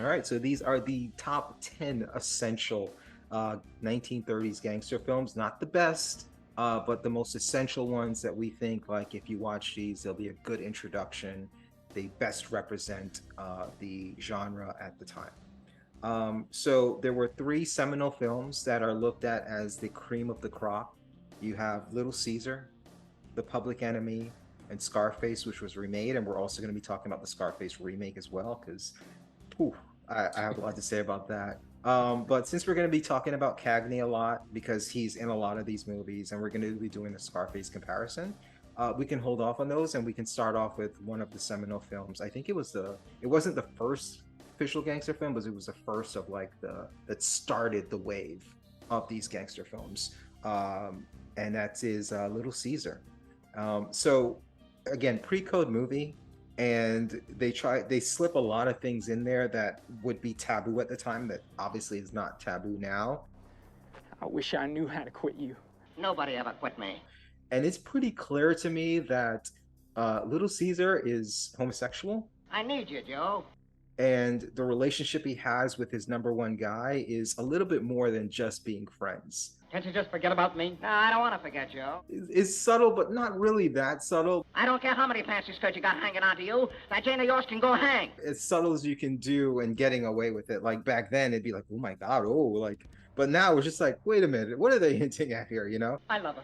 All right, so these are the top 10 essential 1930s gangster films. Not the best, but the most essential ones that we think, like, if you watch these, they'll be a good introduction. They best represent the genre at the time. So there were three seminal films that are looked at as the cream of the crop. You have Little Caesar, The Public Enemy, and Scarface, which was remade. And we're also going to be talking about the Scarface remake as well, because I have a lot to say about that. But since we're going to be talking about Cagney a lot, because he's in a lot of these movies, and we're going to be doing a Scarface comparison, we can hold off on those, and we can start off with one of the seminal films. I think it wasn't the first official gangster film, but it was the first of like that started the wave of these gangster films, and that is Little Caesar. So again, pre-code movie, and they slip a lot of things in there that would be taboo at the time that obviously is not taboo now. I wish I knew how to quit you. Nobody ever quit me. And it's pretty clear to me that Little Caesar is homosexual. I need you, Joe. And the relationship he has with his number one guy is a little bit more than just being friends. Can't you just forget about me? No, I don't want to forget, Joe. It's subtle, but not really that subtle. I don't care how many fancy skirts you got hanging onto you. That Jane of yours can go hang. As subtle as you can do and getting away with it. Like back then, it'd be like, oh my God, oh, like, but now it's just like, wait a minute, what are they hinting at here, you know? I love her.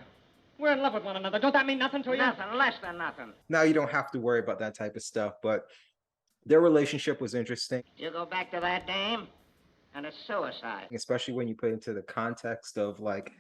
We're in love with one another. Don't that mean nothing to you? Nothing, less than nothing. Now you don't have to worry about that type of stuff, but their relationship was interesting. You go back to that dame, and it's suicide. Especially when you put into the context of like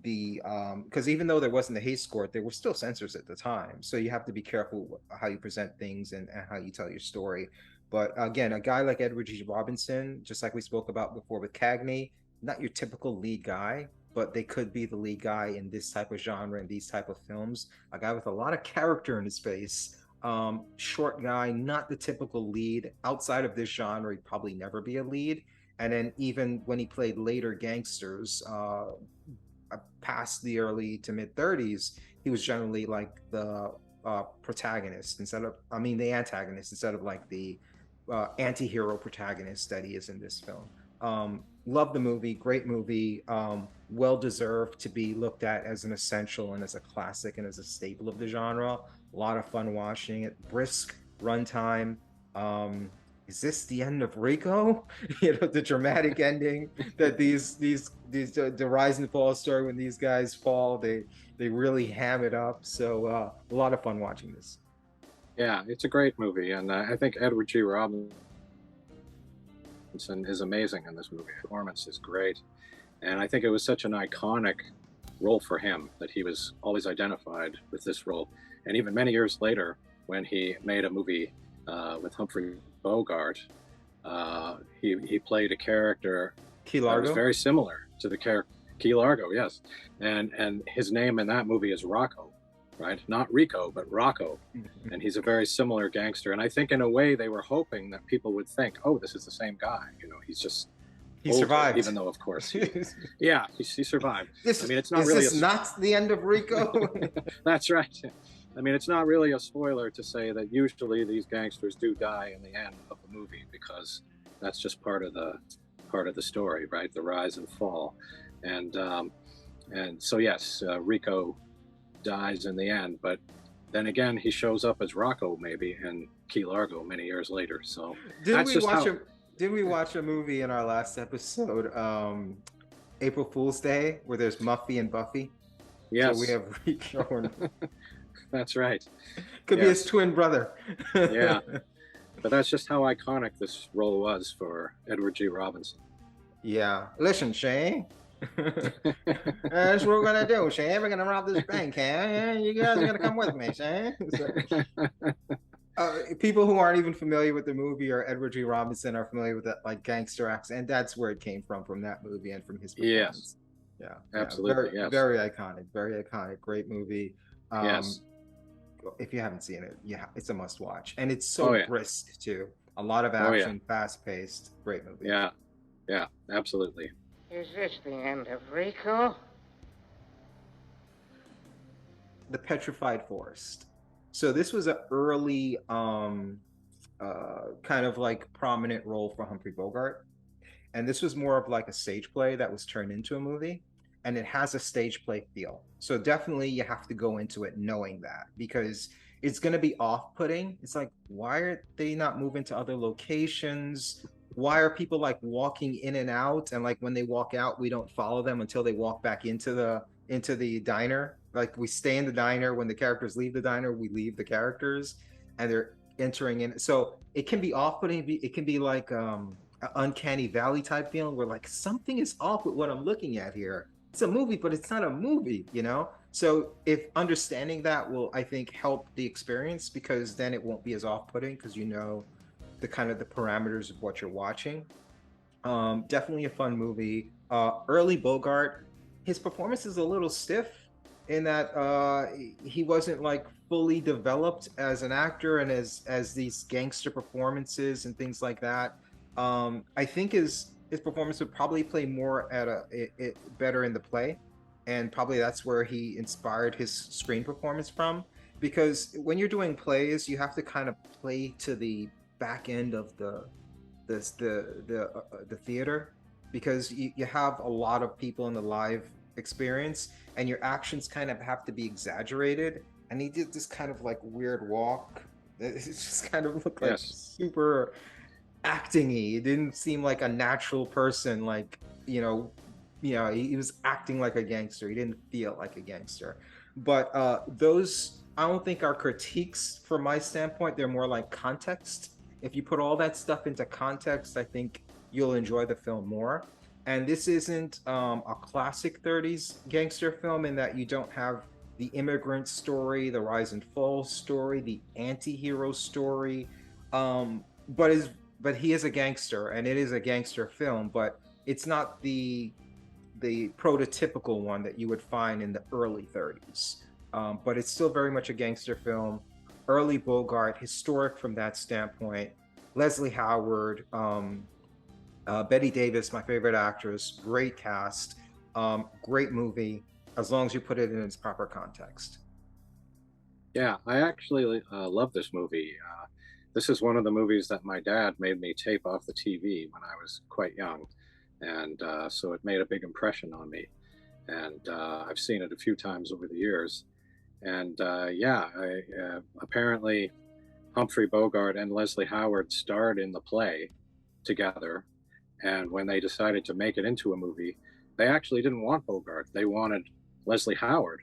the because even though there wasn't a hate court, there were still censors at the time, so you have to be careful how you present things and how you tell your story. But again, a guy like Edward G. Robinson, just like we spoke about before with Cagney, not your typical lead guy, but they could be the lead guy in this type of genre and these type of films. A guy with a lot of character in his face. Short guy, not the typical lead. Outside of this genre, he'd probably never be a lead. And then even when he played later gangsters, past the early to mid 30s, he was generally like the protagonist the antagonist instead of like the anti-hero protagonist that he is in this film. Love the movie, great movie, well deserved to be looked at as an essential and as a classic and as a staple of the genre. A lot of fun watching it, brisk runtime. Is this the end of Rico? The dramatic ending that the rise and fall story, when these guys fall, they really ham it up. So a lot of fun watching this. Yeah, it's a great movie, and I think Edward G. Robinson is amazing in this movie. The performance is great, and I think it was such an iconic role for him that he was always identified with this role. And even many years later, when he made a movie with Humphrey Bogart, he played a character Key that Largo? was very similar to the character Key Largo, yes. And his name in that movie is Rocco, right? Not Rico, but Rocco. And he's a very similar gangster. And I think in a way they were hoping that people would think, oh, this is the same guy. He just He survived. even though of course he survived. It's not the end of Rico? That's right. I mean, it's not really a spoiler to say that usually these gangsters do die in the end of the movie, because that's just part of the story, right? The rise and fall. And so yes, Rico dies in the end, but then again he shows up as Rocco maybe in Key Largo many years later. So Didn't we watch a movie in our last episode, April Fool's Day, where there's Muffy and Buffy? Yes. So we have Rico. That's right. Could be his twin brother. Yeah. But that's just how iconic this role was for Edward G. Robinson. Yeah. Listen, Shane. That's what we're gonna do, Shane. We're gonna rob this bank, huh? You guys are gonna come with me, Shane. People who aren't even familiar with the movie or Edward G. Robinson are familiar with that, like, gangster accent, and that's where it came from that movie and from his performance. Yes. Yeah. Absolutely. Very, very iconic, great movie. Yes. If you haven't seen it, yeah, it's a must watch, and it's so brisk too. A lot of action, fast paced, great movie. Yeah, absolutely. Is this the end of Rico? The Petrified Forest. So this was an early kind of like prominent role for Humphrey Bogart. And this was more of like a stage play that was turned into a movie, and it has a stage play feel. So definitely you have to go into it knowing that, because it's going to be off-putting. It's like, why are they not moving to other locations? Why are people like walking in and out, and like when they walk out we don't follow them until they walk back into the diner? Like we stay in the diner, when the characters leave the diner we leave the characters, and they're entering in. So it can be off-putting. It can be like uncanny valley type feeling, where like something is off with what I'm looking at here. It's a movie but it's not a movie, you know. So if understanding that will, I think, help the experience, because then it won't be as off-putting, because you know the kind of the parameters of what you're watching. Definitely a fun movie. Early Bogart, his performance is a little stiff in that he wasn't like fully developed as an actor, and as these gangster performances and things like that. I think his performance would probably play more at better in the play, and probably that's where he inspired his screen performance from. Because when you're doing plays, you have to kind of play to the back end of the theater, because you have a lot of people in the live experience, and your actions kind of have to be exaggerated. And he did this kind of like weird walk. It just kind of looked like Yes. super acting-y. It didn't seem like a natural person. Like, he was acting like a gangster. He didn't feel like a gangster. But those, I don't think, are critiques from my standpoint. They're more like context. If you put all that stuff into context, I think you'll enjoy the film more. And this isn't a classic 30s gangster film, in that you don't have the immigrant story, the rise and fall story, the anti-hero story. But he is a gangster, and it is a gangster film, but it's not the prototypical one that you would find in the early 30s. But it's still very much a gangster film. Early Bogart, historic from that standpoint. Leslie Howard, Betty Davis, my favorite actress, great cast, great movie, as long as you put it in its proper context. Yeah, I actually love this movie. This is one of the movies that my dad made me tape off the TV when I was quite young, and so it made a big impression on me. And I've seen it a few times over the years. And apparently Humphrey Bogart and Leslie Howard starred in the play together. And when they decided to make it into a movie, they actually didn't want Bogart. They wanted Leslie Howard.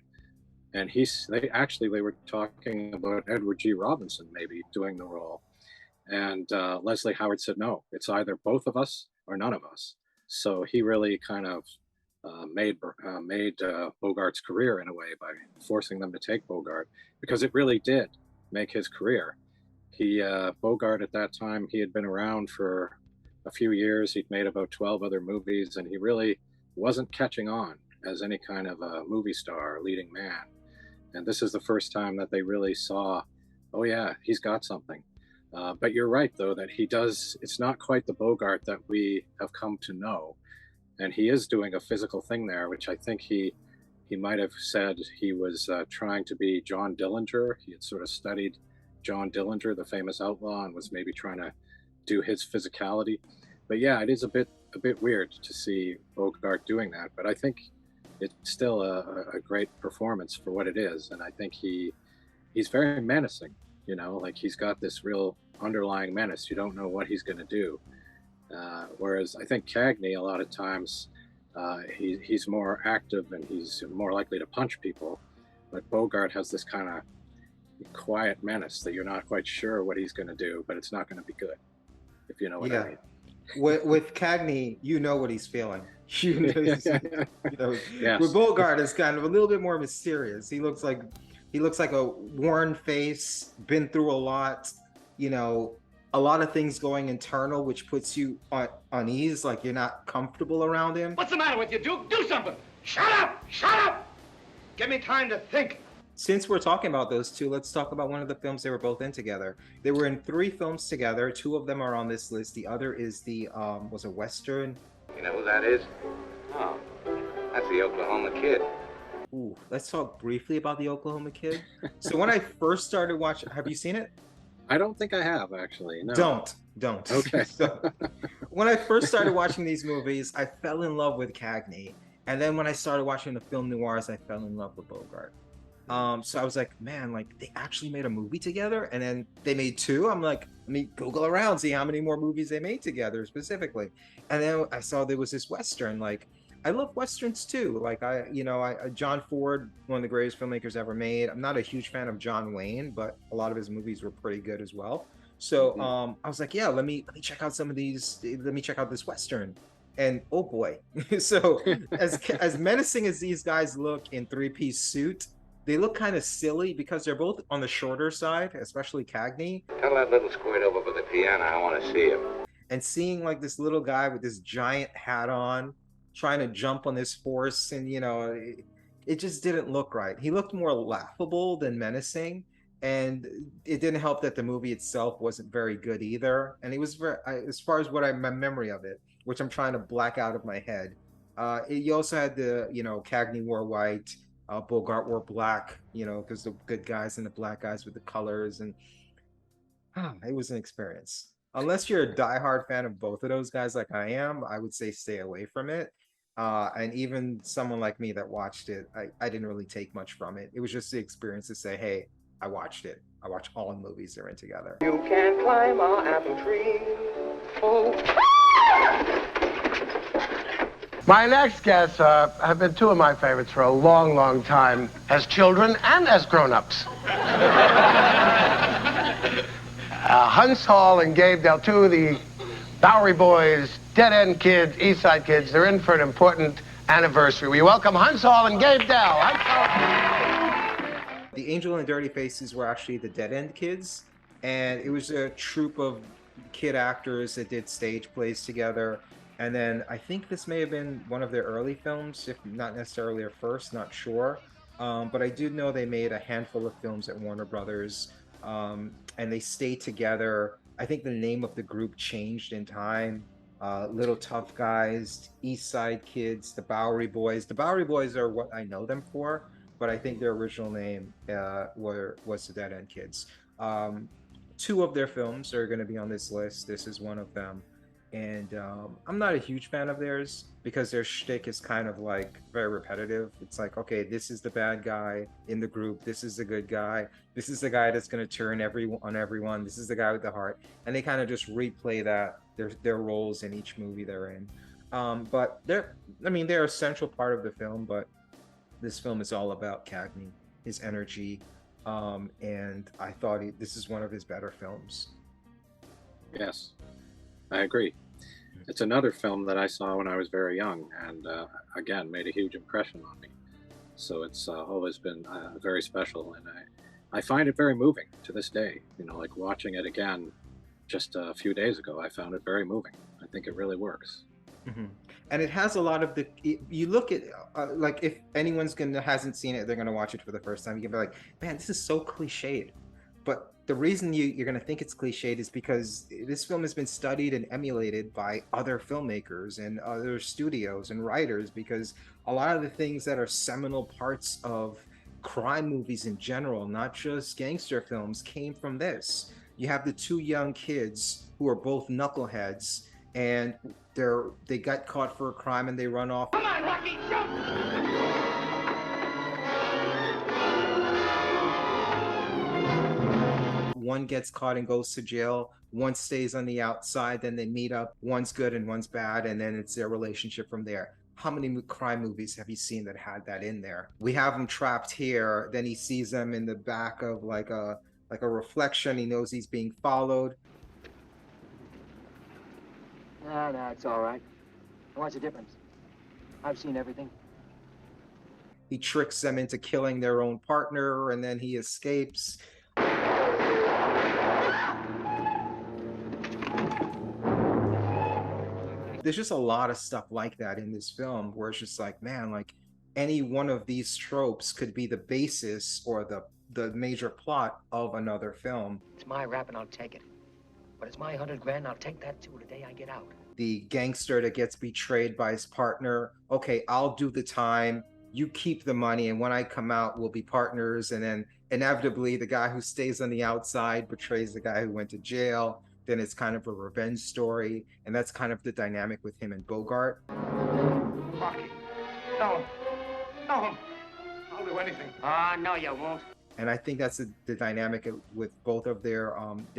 And they were talking about Edward G. Robinson maybe doing the role. And Leslie Howard said, no, it's either both of us or none of us. So he really kind of made Bogart's career in a way by forcing them to take Bogart, because it really did make his career. Bogart at that time, he had been around for a few years. He'd made about 12 other movies, and he really wasn't catching on as any kind of a movie star or leading man. And this is the first time that they really saw, oh yeah, he's got something. But you're right, though, that it's not quite the Bogart that we have come to know. And he is doing a physical thing there, which I think he might have said he was trying to be John Dillinger. He had sort of studied John Dillinger, the famous outlaw, and was maybe trying to do his physicality. But yeah, it is a bit weird to see Bogart doing that. But I think it's still a great performance for what it is. And I think he's very menacing, like he's got this real underlying menace. You don't know what he's going to do. Whereas I think Cagney, a lot of times, he's more active and he's more likely to punch people. But Bogart has this kind of quiet menace that you're not quite sure what he's going to do, but it's not going to be good, if you know what I mean. With Cagney, you know what he's feeling. Yes. With Bogart, is kind of a little bit more mysterious. He looks like a worn face, been through a lot, a lot of things going internal, which puts you on unease, like you're not comfortable around him. What's the matter with you, Duke? Do something! Shut up! Shut up! Give me time to think. Since we're talking about those two, let's talk about one of the films they were both in together. They were in 3 films together. 2 of them are on this list. The other is was a Western. You know who that is? Oh, that's the Oklahoma Kid. Ooh, let's talk briefly about the Oklahoma Kid. So when I first started watching, have you seen it? I don't think I have, actually. No. Don't. Okay. So, when I first started watching these movies, I fell in love with Cagney. And then when I started watching the film noirs, I fell in love with Bogart. So I was like, man, like they actually made a movie together, and then they made two. I'm like, let me Google around, see how many more movies they made together specifically. And then I saw there was this Western. Like, I love Westerns too. Like John Ford, one of the greatest filmmakers ever made. I'm not a huge fan of John Wayne, but a lot of his movies were pretty good as well. So I was like, yeah, let me check out some of these. Let me check out this Western. And oh boy, so as menacing as these guys look in three-piece suit, they look kind of silly because they're both on the shorter side, especially Cagney. Tell that little squid over by the piano I want to see him. And seeing like this little guy with this giant hat on, trying to jump on this horse, and it just didn't look right. He looked more laughable than menacing, and it didn't help that the movie itself wasn't very good either. And it was very, as far as my memory of it, which I'm trying to black out of my head. You also had Cagney wore white. Bogart wore black, because the good guys and the black guys with the colors, and it was an experience. Unless you're a diehard fan of both of those guys like I am, I would say stay away from it. And even someone like me that watched it, I didn't really take much from it. It was just the experience to say, hey, I watched it. I watch all the movies they're in together. You can climb our apple tree. Oh. My next guests have been two of my favorites for a long, long time, as children and as grown-ups. Hunts Hall and Gabe Dell, two of the Bowery Boys, Dead End Kids, East Side Kids. They're in for an important anniversary. We welcome Hunts Hall and Gabe Dell. The Angel and Dirty Faces were actually the Dead End Kids, and it was a troupe of kid actors that did stage plays together. And then I think this may have been one of their early films, if not necessarily their first, not sure. But I do know they made a handful of films at Warner Brothers, and they stayed together. I think the name of the group changed in time. Little Tough Guys, East Side Kids, the Bowery Boys. The Bowery Boys are what I know them for, but I think their original name was the Dead End Kids. Two of their films are going to be on this list. This is one of them. And I'm not a huge fan of theirs because their shtick is kind of like very repetitive. It's like, okay, this is the bad guy in the group. This is the good guy. This is the guy that's going to turn on everyone. This is the guy with the heart. And they kind of just replay their roles in each movie they're in. But they're a central part of the film, but this film is all about Cagney, his energy. And I thought this is one of his better films. Yes. I agree. It's another film that I saw when I was very young, and again, made a huge impression on me. So it's always been very special, and I find it very moving to this day. Like watching it again just a few days ago, I found it very moving. I think it really works. Mm-hmm. And it has a lot of you look at, like, if anyone's hasn't seen it, they're going to watch it for the first time. You can be like, man, this is so cliched. But the reason you're going to think it's cliched is because this film has been studied and emulated by other filmmakers and other studios and writers, because a lot of the things that are seminal parts of crime movies in general, not just gangster films, came from this. You have the two young kids who are both knuckleheads, and they got caught for a crime and they run off. Come on, Rocky, shoot! One gets caught and goes to jail. One stays on the outside. Then they meet up. One's good and one's bad, and then it's their relationship from there. How many crime movies have you seen that had that in there? We have him trapped here. Then he sees them in the back of like a reflection. He knows he's being followed. No, it's all right. What's the difference? I've seen everything. He tricks them into killing their own partner, and then he escapes. There's just a lot of stuff like that in this film where it's just like, man, like any one of these tropes could be the basis or the major plot of another film. It's my rap and I'll take it. But it's my 100 grand, I'll take that too the day I get out. The gangster that gets betrayed by his partner. Okay, I'll do the time. you keep the money, and when I come out, we'll be partners. And then inevitably, the guy who stays on the outside betrays the guy who went to jail. Then it's kind of a revenge story, and that's kind of the dynamic with him and Bogart. Rocky, no, no, I'll do anything. Oh, no, you won't. And I think that's the dynamic with both of their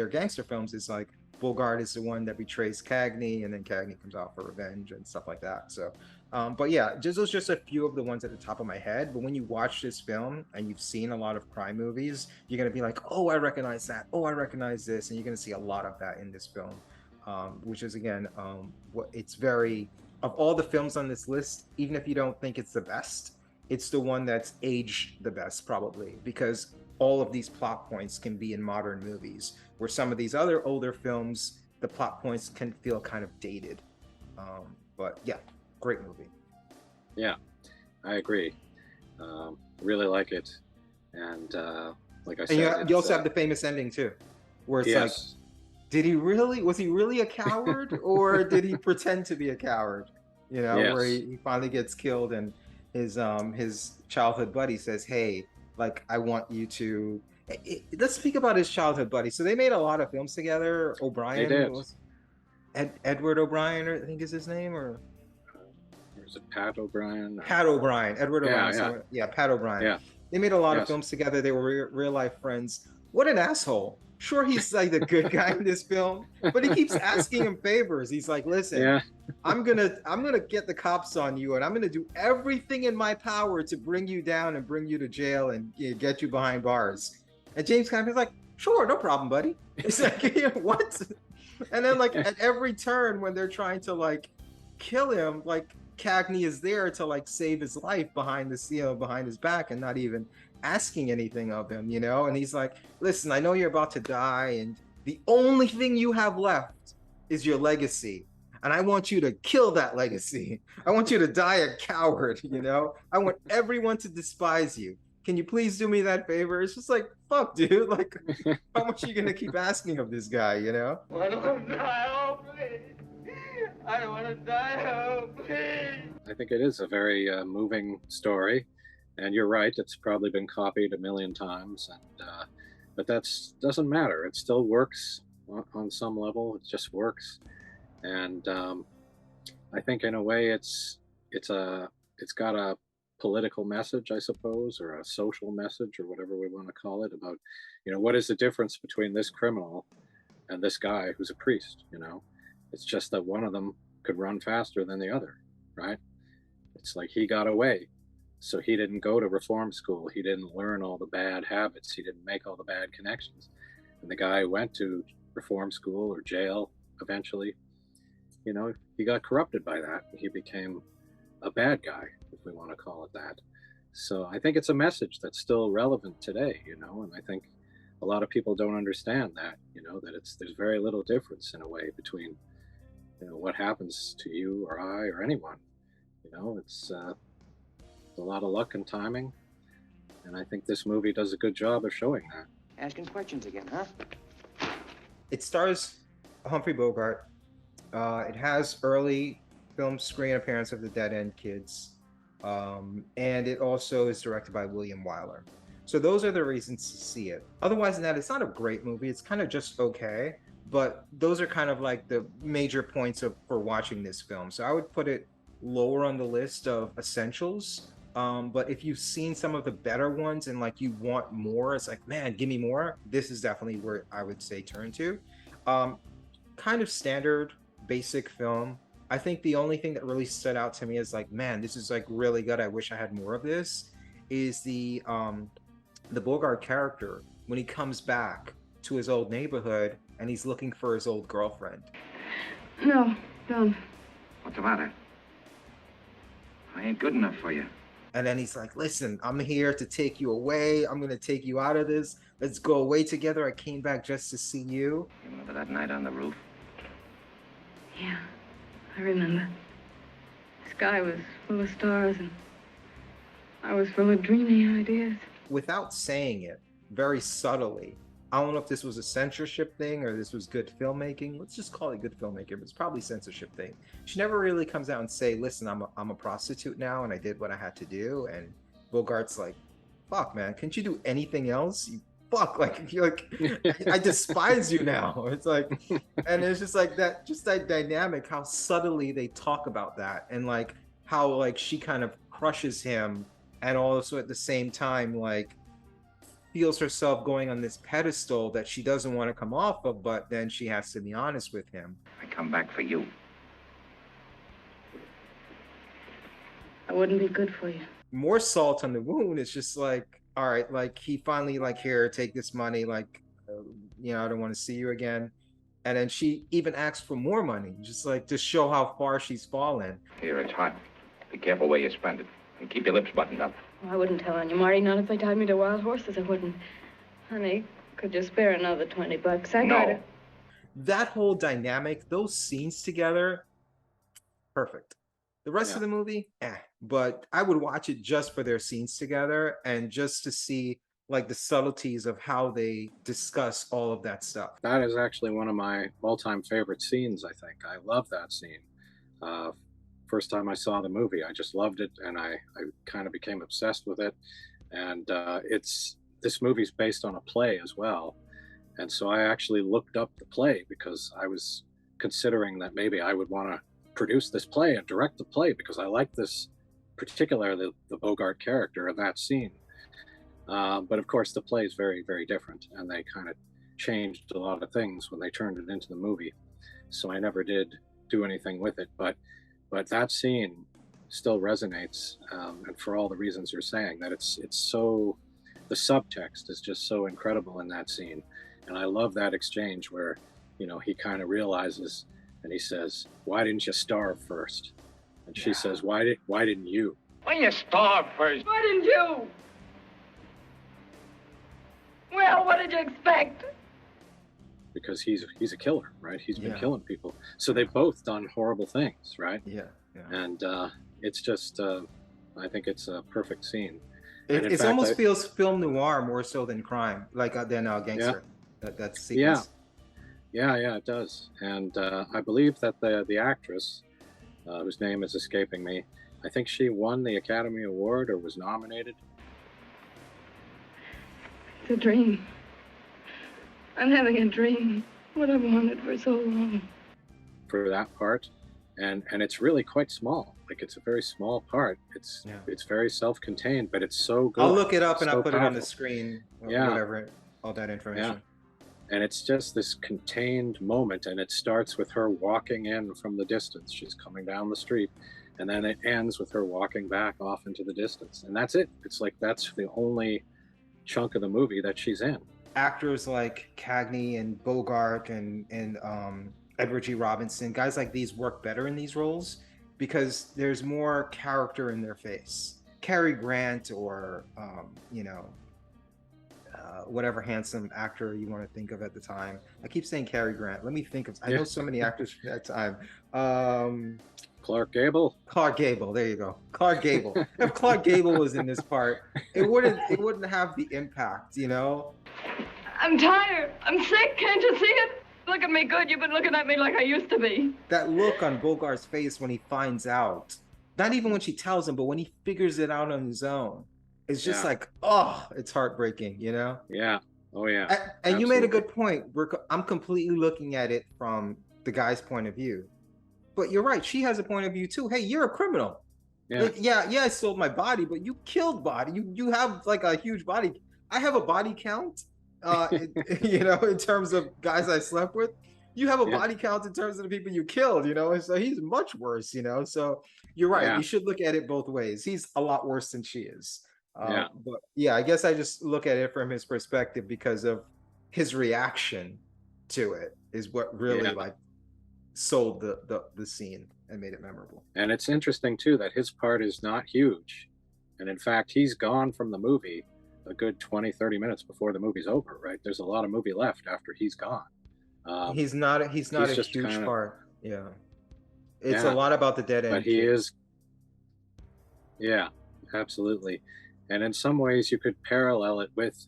gangster films. Is like Bogart is the one that betrays Cagney, and then Cagney comes out for revenge and stuff like that. So, but yeah, those are just a few of the ones at the top of my head. But when you watch this film and you've seen a lot of crime movies, you're gonna be like, oh, I recognize that. Oh, I recognize this, and you're gonna see a lot of that in this film, which is again, what it's very of all the films on this list. Even if you don't think it's the best, it's the one that's aged the best probably, because all of these plot points can be in modern movies, where some of these other older films, the plot points can feel kind of dated. But yeah, great movie. Yeah, I agree. Really like it. And like I said, you also have the famous ending too, where it's like, was he really a coward, or did he pretend to be a coward? You know, where he finally gets killed, and his childhood buddy says, hey, like, I want you to let's speak about his childhood buddy. So they made a lot of films together. O'Brien, they did. Edward O'Brien, I think is his name, or is it Pat O'Brien? Pat O'Brien, Edward O'Brien. Yeah. So, yeah, Pat O'Brien. Yeah. They made a lot of films together. They were real life friends. What an asshole. Sure, he's like the good guy in this film, but he keeps asking him favors. He's like, listen, I'm gonna get the cops on you, and I'm gonna do everything in my power to bring you down and bring you to jail and get you behind bars. And James Cameron's like, sure, no problem, buddy. It's like, what? And then like at every turn when they're trying to like kill him, like Cagney is there to like save his life behind his back, and not even asking anything of him, and he's like, listen, I know you're about to die, and the only thing you have left is your legacy, and I want you to kill that legacy. I want you to die a coward. I want everyone to despise you. Can you please do me that favor? It's just like, fuck, dude, like, how much are you gonna keep asking of this guy? I don't want to die, oh please. I don't want to die, oh please. I think it is a very moving story. And you're right, it's probably been copied a million times, but that doesn't matter. It still works on some level. It just works, and I think in a way it's got a political message, I suppose, or a social message, or whatever we want to call it, about what is the difference between this criminal and this guy who's a priest. It's just that one of them could run faster than the other, right? It's like he got away. So he didn't go to reform school. He didn't learn all the bad habits. He didn't make all the bad connections. And the guy who went to reform school or jail eventually, he got corrupted by that. He became a bad guy, if we want to call it that. So I think it's a message that's still relevant today, and I think a lot of people don't understand that, that there's very little difference in a way between, what happens to you or I or anyone. It's a lot of luck and timing, and I think this movie does a good job of showing that. Asking questions again, huh? It stars Humphrey Bogart. It has early film screen appearance of the Dead End Kids, and it also is directed by William Wyler. So those are the reasons to see it. Otherwise than that, it's not a great movie. It's kind of just okay, but those are kind of like the major points for watching this film. So I would put it lower on the list of essentials. But if you've seen some of the better ones and like you want more, it's like, man, give me more. This is definitely where I would say turn to. Kind of standard, basic film. I think the only thing that really stood out to me is like, man, this is like really good. I wish I had more of this. Is the Bogart character when he comes back to his old neighborhood and he's looking for his old girlfriend. No, don't. What's the matter? I ain't good enough for you. And then he's like, listen, I'm here to take you away. I'm going to take you out of this. Let's go away together. I came back just to see you. You remember that night on the roof? Yeah, I remember. The sky was full of stars, and I was full of dreamy ideas. Without saying it, very subtly, I don't know if this was a censorship thing or this was good filmmaking. Let's just call it good filmmaking. But it's probably censorship thing. She never really comes out and say, "Listen, I'm a prostitute now, and I did what I had to do." And Bogart's like, "Fuck, man, can't you do anything else? You fuck, like you're like, I despise you now." It's like, and it's just like that, just that dynamic, how subtly they talk about that, and like how like she kind of crushes him, and also at the same time like feels herself going on this pedestal that she doesn't want to come off of, but then she has to be honest with him. I come back for you. I wouldn't be good for you. More salt on the wound. It's just like, all right, like he finally like, here, take this money, like I don't want to see you again. And then she even asks for more money, just like to show how far she's fallen. Here, it's hot. Be careful where you spend it. And keep your lips buttoned up. Well, I wouldn't tell on you, Marty, not if they tied me to wild horses. I wouldn't. Honey, could you spare another $20? I got it. That whole dynamic, those scenes together, perfect. The rest of the movie, but I would watch it just for their scenes together and just to see like the subtleties of how they discuss all of that stuff. That is actually one of my all-time favorite scenes, I think. I love that scene. First time I saw the movie, I just loved it, and I kind of became obsessed with it. And this movie's based on a play as well. And so I actually looked up the play because I was considering that maybe I would want to produce this play and direct the play because I like this, particularly the Bogart character in that scene. But of course, the play is very, very different, and they kind of changed a lot of things when they turned it into the movie. So I never did do anything with it. But that scene still resonates, and for all the reasons you're saying, that it's so, the subtext is just so incredible in that scene. And I love that exchange where, he kind of realizes and he says, "Why didn't you starve first?" And she says, "Why didn't you?" When you starve first. Why didn't you? Well, what did you expect? Because he's a killer, right? He's been killing people. So they've both done horrible things, right? Yeah. And it's just, I think it's a perfect scene. It almost feels film noir more so than crime, like than Gangster. That sequence. Yeah, it does. And I believe that the actress, whose name is escaping me, I think she won the Academy Award or was nominated. It's a dream. I'm having a dream. What I've wanted for so long. For that part. And it's really quite small. Like, it's a very small part. It's very self-contained, but it's so good. I'll look it up and so I'll put powerful. it on the screen. Whatever, all that information. Yeah. And it's just this contained moment, and it starts with her walking in from the distance. She's coming down the street, and then it ends with her walking back off into the distance. And that's it. It's like that's the only chunk of the movie that she's in. Actors like Cagney and Bogart and Edward G. Robinson, guys like these work better in these roles because there's more character in their face. Cary Grant or whatever handsome actor you want to think of at the time. I keep saying Cary Grant. Let me think of. I know so many actors from that time. Clark Gable. Clark Gable. There you go. Clark Gable. If Clark Gable was in this part, it wouldn't have the impact, I'm tired. I'm sick. Can't you see it? Look at me good. You've been looking at me like I used to be. That look on Bogart's face when he finds out, not even when she tells him, but when he figures it out on his own, it's just like, oh, it's heartbreaking, Yeah. Oh, yeah. And you made a good point. I'm completely looking at it from the guy's point of view. But you're right. She has a point of view, too. Hey, you're a criminal. Yeah. Like, I sold my body, but you killed body. You have like a huge body. I have a body count, in terms of guys I slept with. You have a body count in terms of the people you killed, and so he's much worse, So you're right. Yeah. You should look at it both ways. He's a lot worse than she is. But I guess I just look at it from his perspective because of his reaction to it is what really like sold the scene and made it memorable. And it's interesting too that his part is not huge, and in fact he's gone from the movie a good 20-30 minutes before the movie's over, right? There's a lot of movie left after he's gone. He's not a huge part. It's a lot about the dead end, but he is. Absolutely. And in some ways you could parallel it with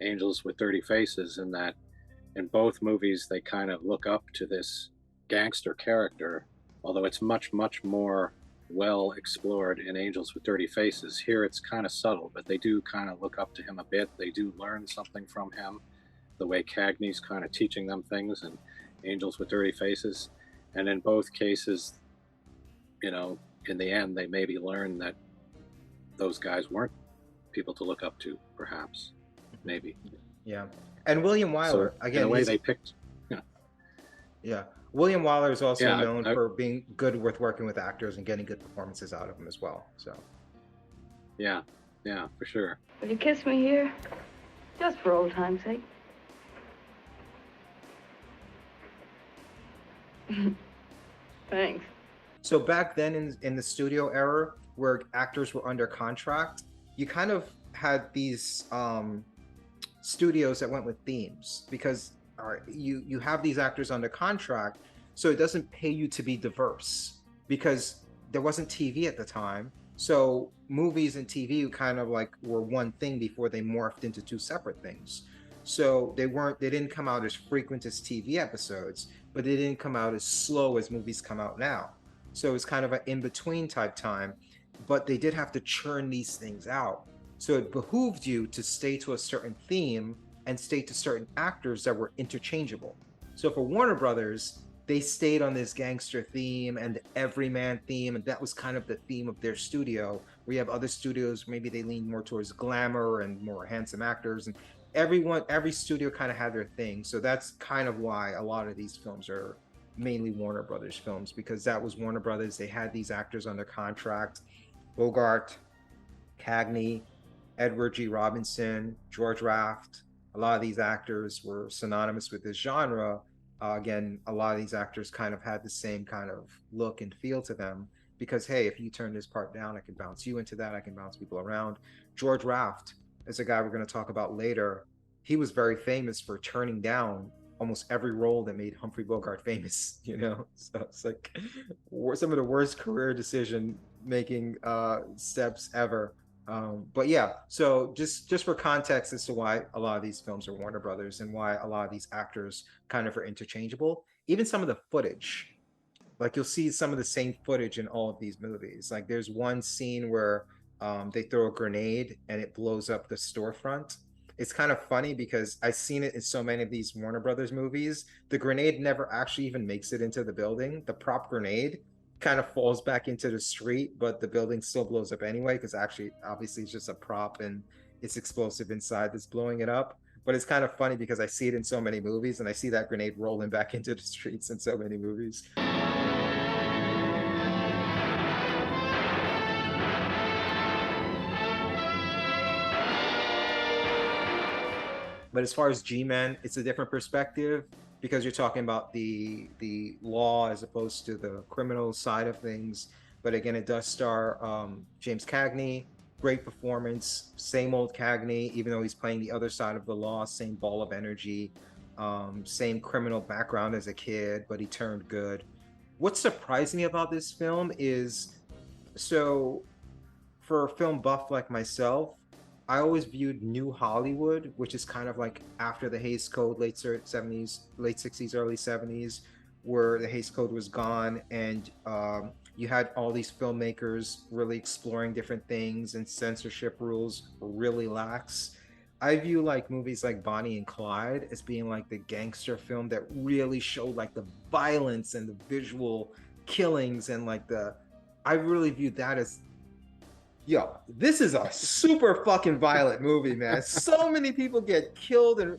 Angels with Dirty Faces, in that in both movies they kind of look up to this gangster character, although it's much, much more well explored in Angels with Dirty Faces. Here it's kind of subtle, but they do kind of look up to him a bit. They do learn something from him, the way Cagney's kind of teaching them things in Angels with Dirty Faces. And in both cases, you know, in the end, they maybe learn that those guys weren't people to look up to, perhaps, maybe. Yeah. And William Wyler, So, again, in a way they picked. yeah. William Wyler is also Yeah, known for being good with working with actors and getting good performances out of them as well. So, Yeah, for sure. Will you kiss me here? Just for old time's sake. Thanks. so back then in the studio era where actors were under contract, you kind of had these studios that went with themes because you have these actors under contract, so it doesn't pay you to be diverse because there wasn't TV at the time. So movies and TV kind of like were one thing before they morphed into two separate things. So they didn't come out as frequent as TV episodes, but they didn't come out as slow as movies come out now. So it's kind of an in-between type time, but they did have to churn these things out. So it behooved you to stay to a certain theme and stay to certain actors that were interchangeable. So for Warner Brothers, they stayed on this gangster theme and the everyman theme, and that was kind of the theme of their studio. We have other studios, maybe they lean more towards glamour and more handsome actors, and every studio kind of had their thing. So that's kind of why a lot of these films are mainly Warner Brothers films, because that was Warner Brothers. They had these actors under contract. Bogart, Cagney, Edward G. Robinson, George Raft. A lot of these actors were synonymous with this genre. Again, a lot of these actors kind of had the same kind of look and feel to them because, hey, if you turn this part down, I can bounce you into that. I can bounce people around. George Raft is a guy we're going to talk about later. He was very famous for turning down almost every role that made Humphrey Bogart famous, you know? So it's like some of the worst career decision making steps ever. But yeah, so just for context as to why a lot of these films are Warner Brothers and why a lot of these actors kind of are interchangeable. Even some of the footage, like you'll see some of the same footage in all of these movies. Like there's one scene where they throw a grenade and it blows up the storefront. It's kind of funny because I've seen it in so many of these Warner Brothers movies. The grenade never actually even makes it into the building. The prop grenade kind of falls back into the street, but the building still blows up anyway because actually obviously it's just a prop and it's explosive inside that's blowing it up. But it's kind of funny because I see it in so many movies and I see that grenade rolling back into the streets in so many movies. But as far as G-Men, it's a different perspective because you're talking about the law as opposed to the criminal side of things. But again, it does star James Cagney, great performance, same old Cagney, even though he's playing the other side of the law, same ball of energy, same criminal background as a kid, but he turned good. What surprised me about this film is, so for a film buff like myself, I always viewed New Hollywood, which is kind of like after the Hays Code, late 70s, late 60s, early 70s, where the Hays Code was gone and you had all these filmmakers really exploring different things and censorship rules were really lax. I view like movies like Bonnie and Clyde as being like the gangster film that really showed like the violence and the visual killings and like I really viewed that as, yo, this is a super fucking violent movie, man. So many people get killed, and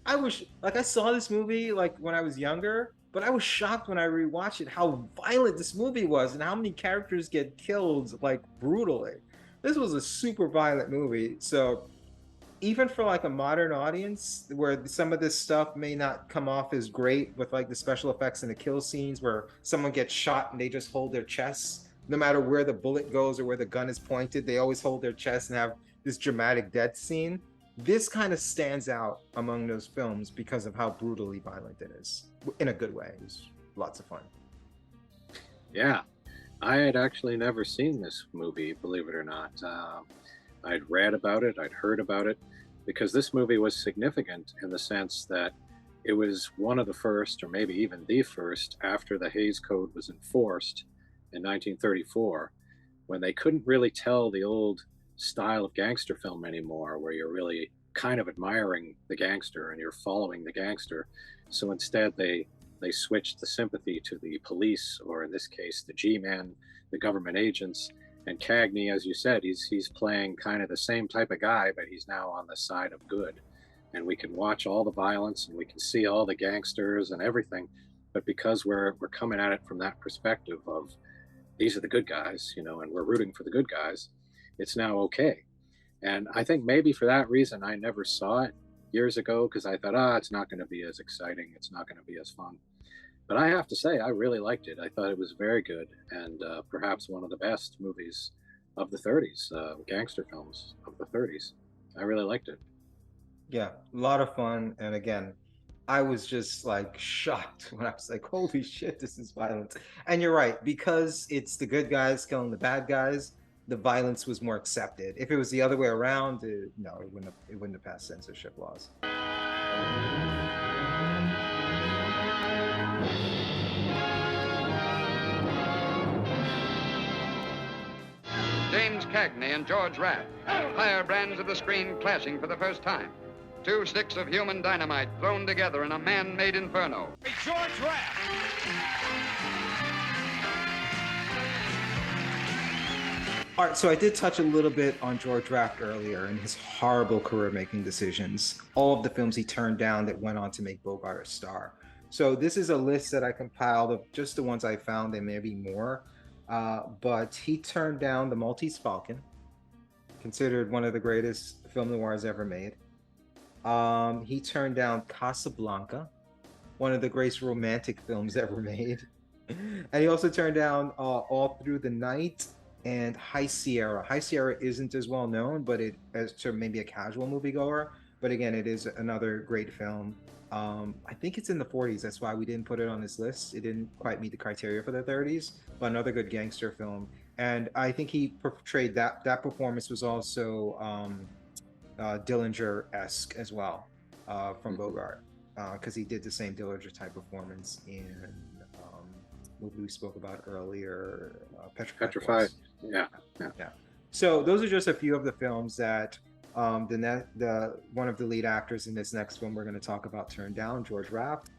I saw this movie like when I was younger, but I was shocked when I rewatched it how violent this movie was and how many characters get killed like brutally. This was a super violent movie. So even for like a modern audience where some of this stuff may not come off as great with like the special effects and the kill scenes where someone gets shot and they just hold their chests, no matter where the bullet goes or where the gun is pointed, they always hold their chest and have this dramatic death scene. This kind of stands out among those films because of how brutally violent it is, in a good way. It was lots of fun. Yeah, I had actually never seen this movie, believe it or not. I'd read about it, I'd heard about it, because this movie was significant in the sense that it was one of the first, or maybe even the first, after the Hays Code was enforced in 1934, when they couldn't really tell the old style of gangster film anymore, where you're really kind of admiring the gangster and you're following the gangster. So instead, they switched the sympathy to the police, or in this case, the G-men, the government agents. And Cagney, as you said, he's playing kind of the same type of guy, but he's now on the side of good. And we can watch all the violence and we can see all the gangsters and everything. But because we're coming at it from that perspective of these are the good guys, you know, and we're rooting for the good guys, it's now okay. And I think maybe for that reason, I never saw it years ago, because I thought, it's not going to be as exciting. It's not going to be as fun. But I have to say, I really liked it. I thought it was very good, and perhaps one of the best movies of the 30s, gangster films of the 30s. I really liked it. Yeah, a lot of fun. And again, I was just like shocked when I was like, holy shit, this is violent. And you're right, because it's the good guys killing the bad guys, the violence was more accepted. If it was the other way around, no, it wouldn't have passed censorship laws. James Cagney and George Raft, firebrands of the screen clashing for the first time. Two sticks of human dynamite thrown together in a man-made inferno. George Raft! All right, so I did touch a little bit on George Raft earlier and his horrible career-making decisions. All of the films he turned down that went on to make Bogart a star. So this is a list that I compiled of just the ones I found, and maybe more. But he turned down The Maltese Falcon, considered one of the greatest film noirs ever made. He turned down Casablanca, one of the greatest romantic films ever made. And he also turned down All Through the Night and High Sierra. High Sierra isn't as well known, but it as to maybe a casual moviegoer. But again, it is another great film. I think it's in the 40s. That's why we didn't put it on this list. It didn't quite meet the criteria for the 30s, but another good gangster film. And I think he portrayed that performance was also Dillinger-esque as well from Bogart, because he did the same Dillinger type performance in movie we spoke about earlier, Petrified. Yeah. So those are just a few of the films that the one of the lead actors in this next film we're going to talk about turned down, George Raft.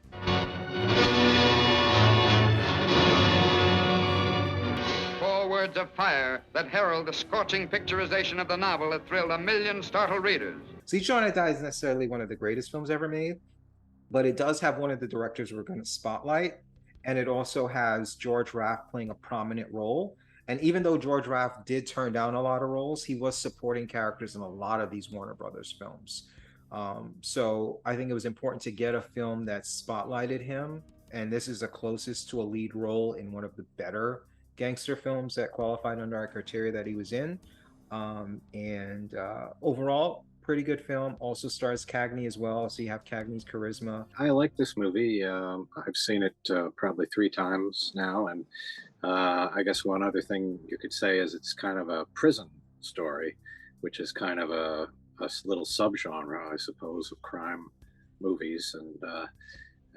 4 words of fire that herald the scorching picturization of the novel that thrilled a million startled readers. See, Shaun I Die is necessarily one of the greatest films ever made, but it does have one of the directors we're going to spotlight, and it also has George Raft playing a prominent role. And even though George Raft did turn down a lot of roles, he was supporting characters in a lot of these Warner Brothers films. So I think it was important to get a film that spotlighted him, and this is the closest to a lead role in one of the better gangster films that qualified under our criteria that he was in. Overall, pretty good film. Also stars Cagney as well, so you have Cagney's charisma. I like this movie. I've seen it probably 3 times now, and I guess one other thing you could say is it's kind of a prison story, which is kind of a little subgenre, I suppose, of crime movies,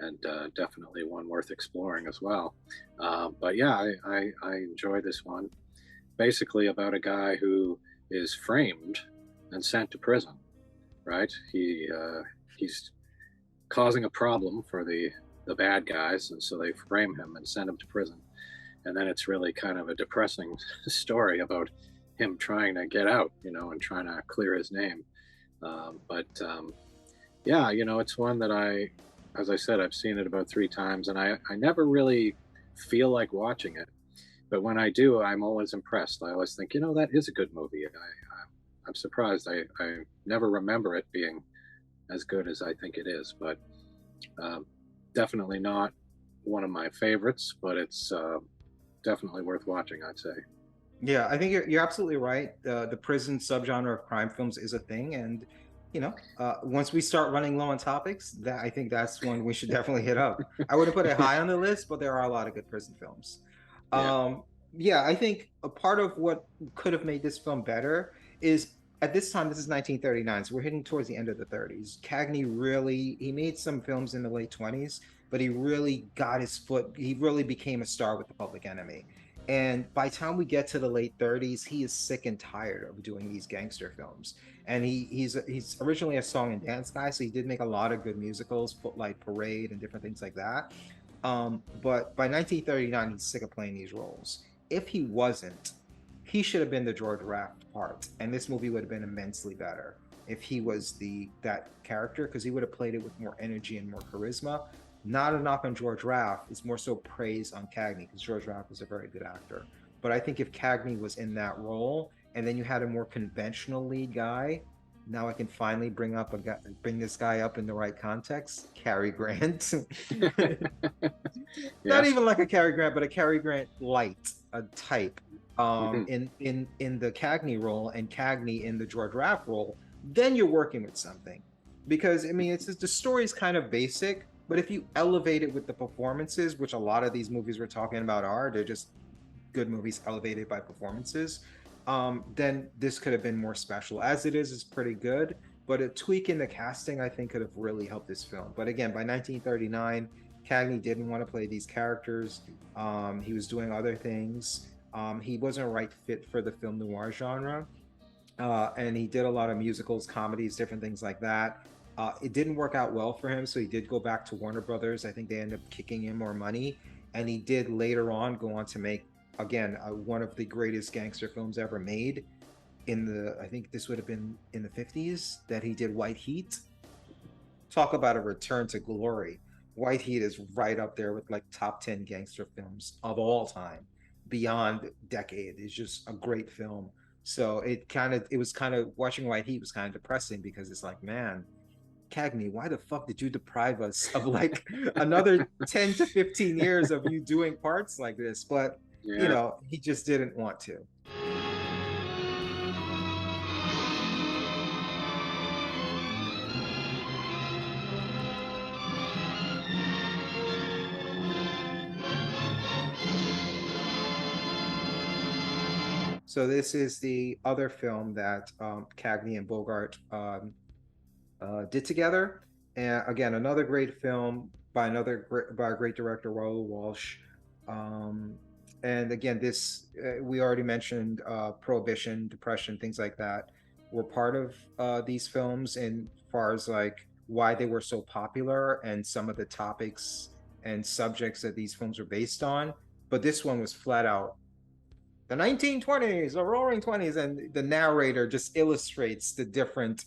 and definitely one worth exploring as well. But yeah, I enjoyed this one. Basically about a guy who is framed and sent to prison, right? He's causing a problem for the bad guys, and so they frame him and send him to prison. And then it's really kind of a depressing story about him trying to get out, and trying to clear his name. Yeah, it's one that as I said, I've seen it about 3 times, and I never really feel like watching it. But when I do, I'm always impressed. I always think, that is a good movie. I'm surprised. I never remember it being as good as I think it is, but definitely not one of my favorites, but it's definitely worth watching, I'd say. Yeah, I think you're absolutely right. The prison subgenre of crime films is a thing, and once we start running low on topics, I think that's one we should definitely hit up. I wouldn't put it high on the list, but there are a lot of good prison films. Yeah, I think a part of what could have made this film better is at this time, this is 1939, so we're hitting towards the end of the 30s. Cagney really, he made some films in the late 20s, but he really got his foot, he really became a star with the Public Enemy. And by the time we get to the late 30s, he is sick and tired of doing these gangster films. And he's originally a song and dance guy, so he did make a lot of good musicals, Footlight Parade and different things like that. But by 1939, he's sick of playing these roles. If he wasn't, he should have been the George Raft part, and this movie would have been immensely better if he was that character, because he would have played it with more energy and more charisma. Not a knock on George Raft, it's more so praise on Cagney, because George Raft was a very good actor. But I think if Cagney was in that role, and then you had a more conventional lead guy, now I can finally bring this guy up in the right context. Cary Grant. Not even like a Cary Grant, but a Cary Grant light, a type. In the Cagney role and Cagney in the George Raft role, then you're working with something. Because I mean, it's just, the story's kind of basic, but if you elevate it with the performances, which a lot of these movies we're talking about they're just good movies elevated by performances, then this could have been more special. As it is, it's pretty good, but a tweak in the casting, I think, could have really helped this film. But again, by 1939, Cagney didn't want to play these characters. He was doing other things. He wasn't a right fit for the film noir genre, and he did a lot of musicals, comedies, different things like that. It didn't work out well for him, so he did go back to Warner Brothers. I think they ended up kicking him more money, and he did later on go on to make, again, one of the greatest gangster films ever made. I think this would have been in the 50s, that he did White Heat. Talk about a return to glory. White Heat is right up there with like top 10 gangster films of all time. Beyond decade. It's just a great film. So it was kind of, watching White Heat was kind of depressing, because it's like, man, Cagney, why the fuck did you deprive us of like another 10 to 15 years of you doing parts like this? But you know, he just didn't want to. So this is the other film that Cagney and Bogart did together. And again, another great film by a great director, Raoul Walsh. And again, this we already mentioned Prohibition, Depression, things like that were part of these films, in far as like why they were so popular and some of the topics and subjects that these films were based on. But this one was flat out the 1920s, the Roaring Twenties, and the narrator just illustrates the different,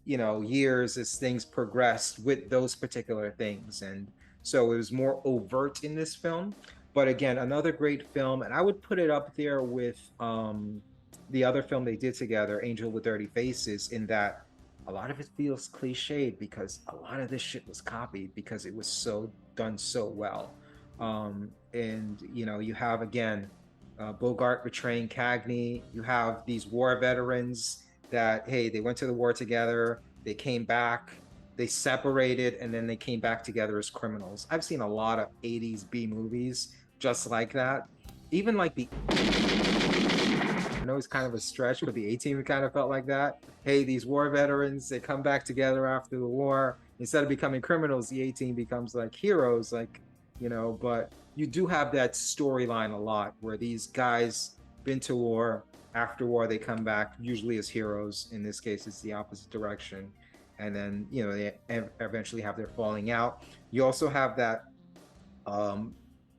years as things progressed with those particular things. And so it was more overt in this film. But again, another great film, and I would put it up there with the other film they did together, Angel with Dirty Faces, in that a lot of it feels cliched because a lot of this shit was copied because it was done so well. And you have, again, Bogart betraying Cagney. You have these war veterans that, hey, they went to the war together, they came back, they separated, and then they came back together as criminals. I've seen a lot of 80s B movies just like that. Even like I know it's kind of a stretch, but the A-Team kind of felt like that. Hey, these war veterans, they come back together after the war. Instead of becoming criminals, the A-Team becomes like heroes, but you do have that storyline a lot where these guys been to war, after war they come back, usually as heroes. In this case, it's the opposite direction. And then, they eventually have their falling out. You also have that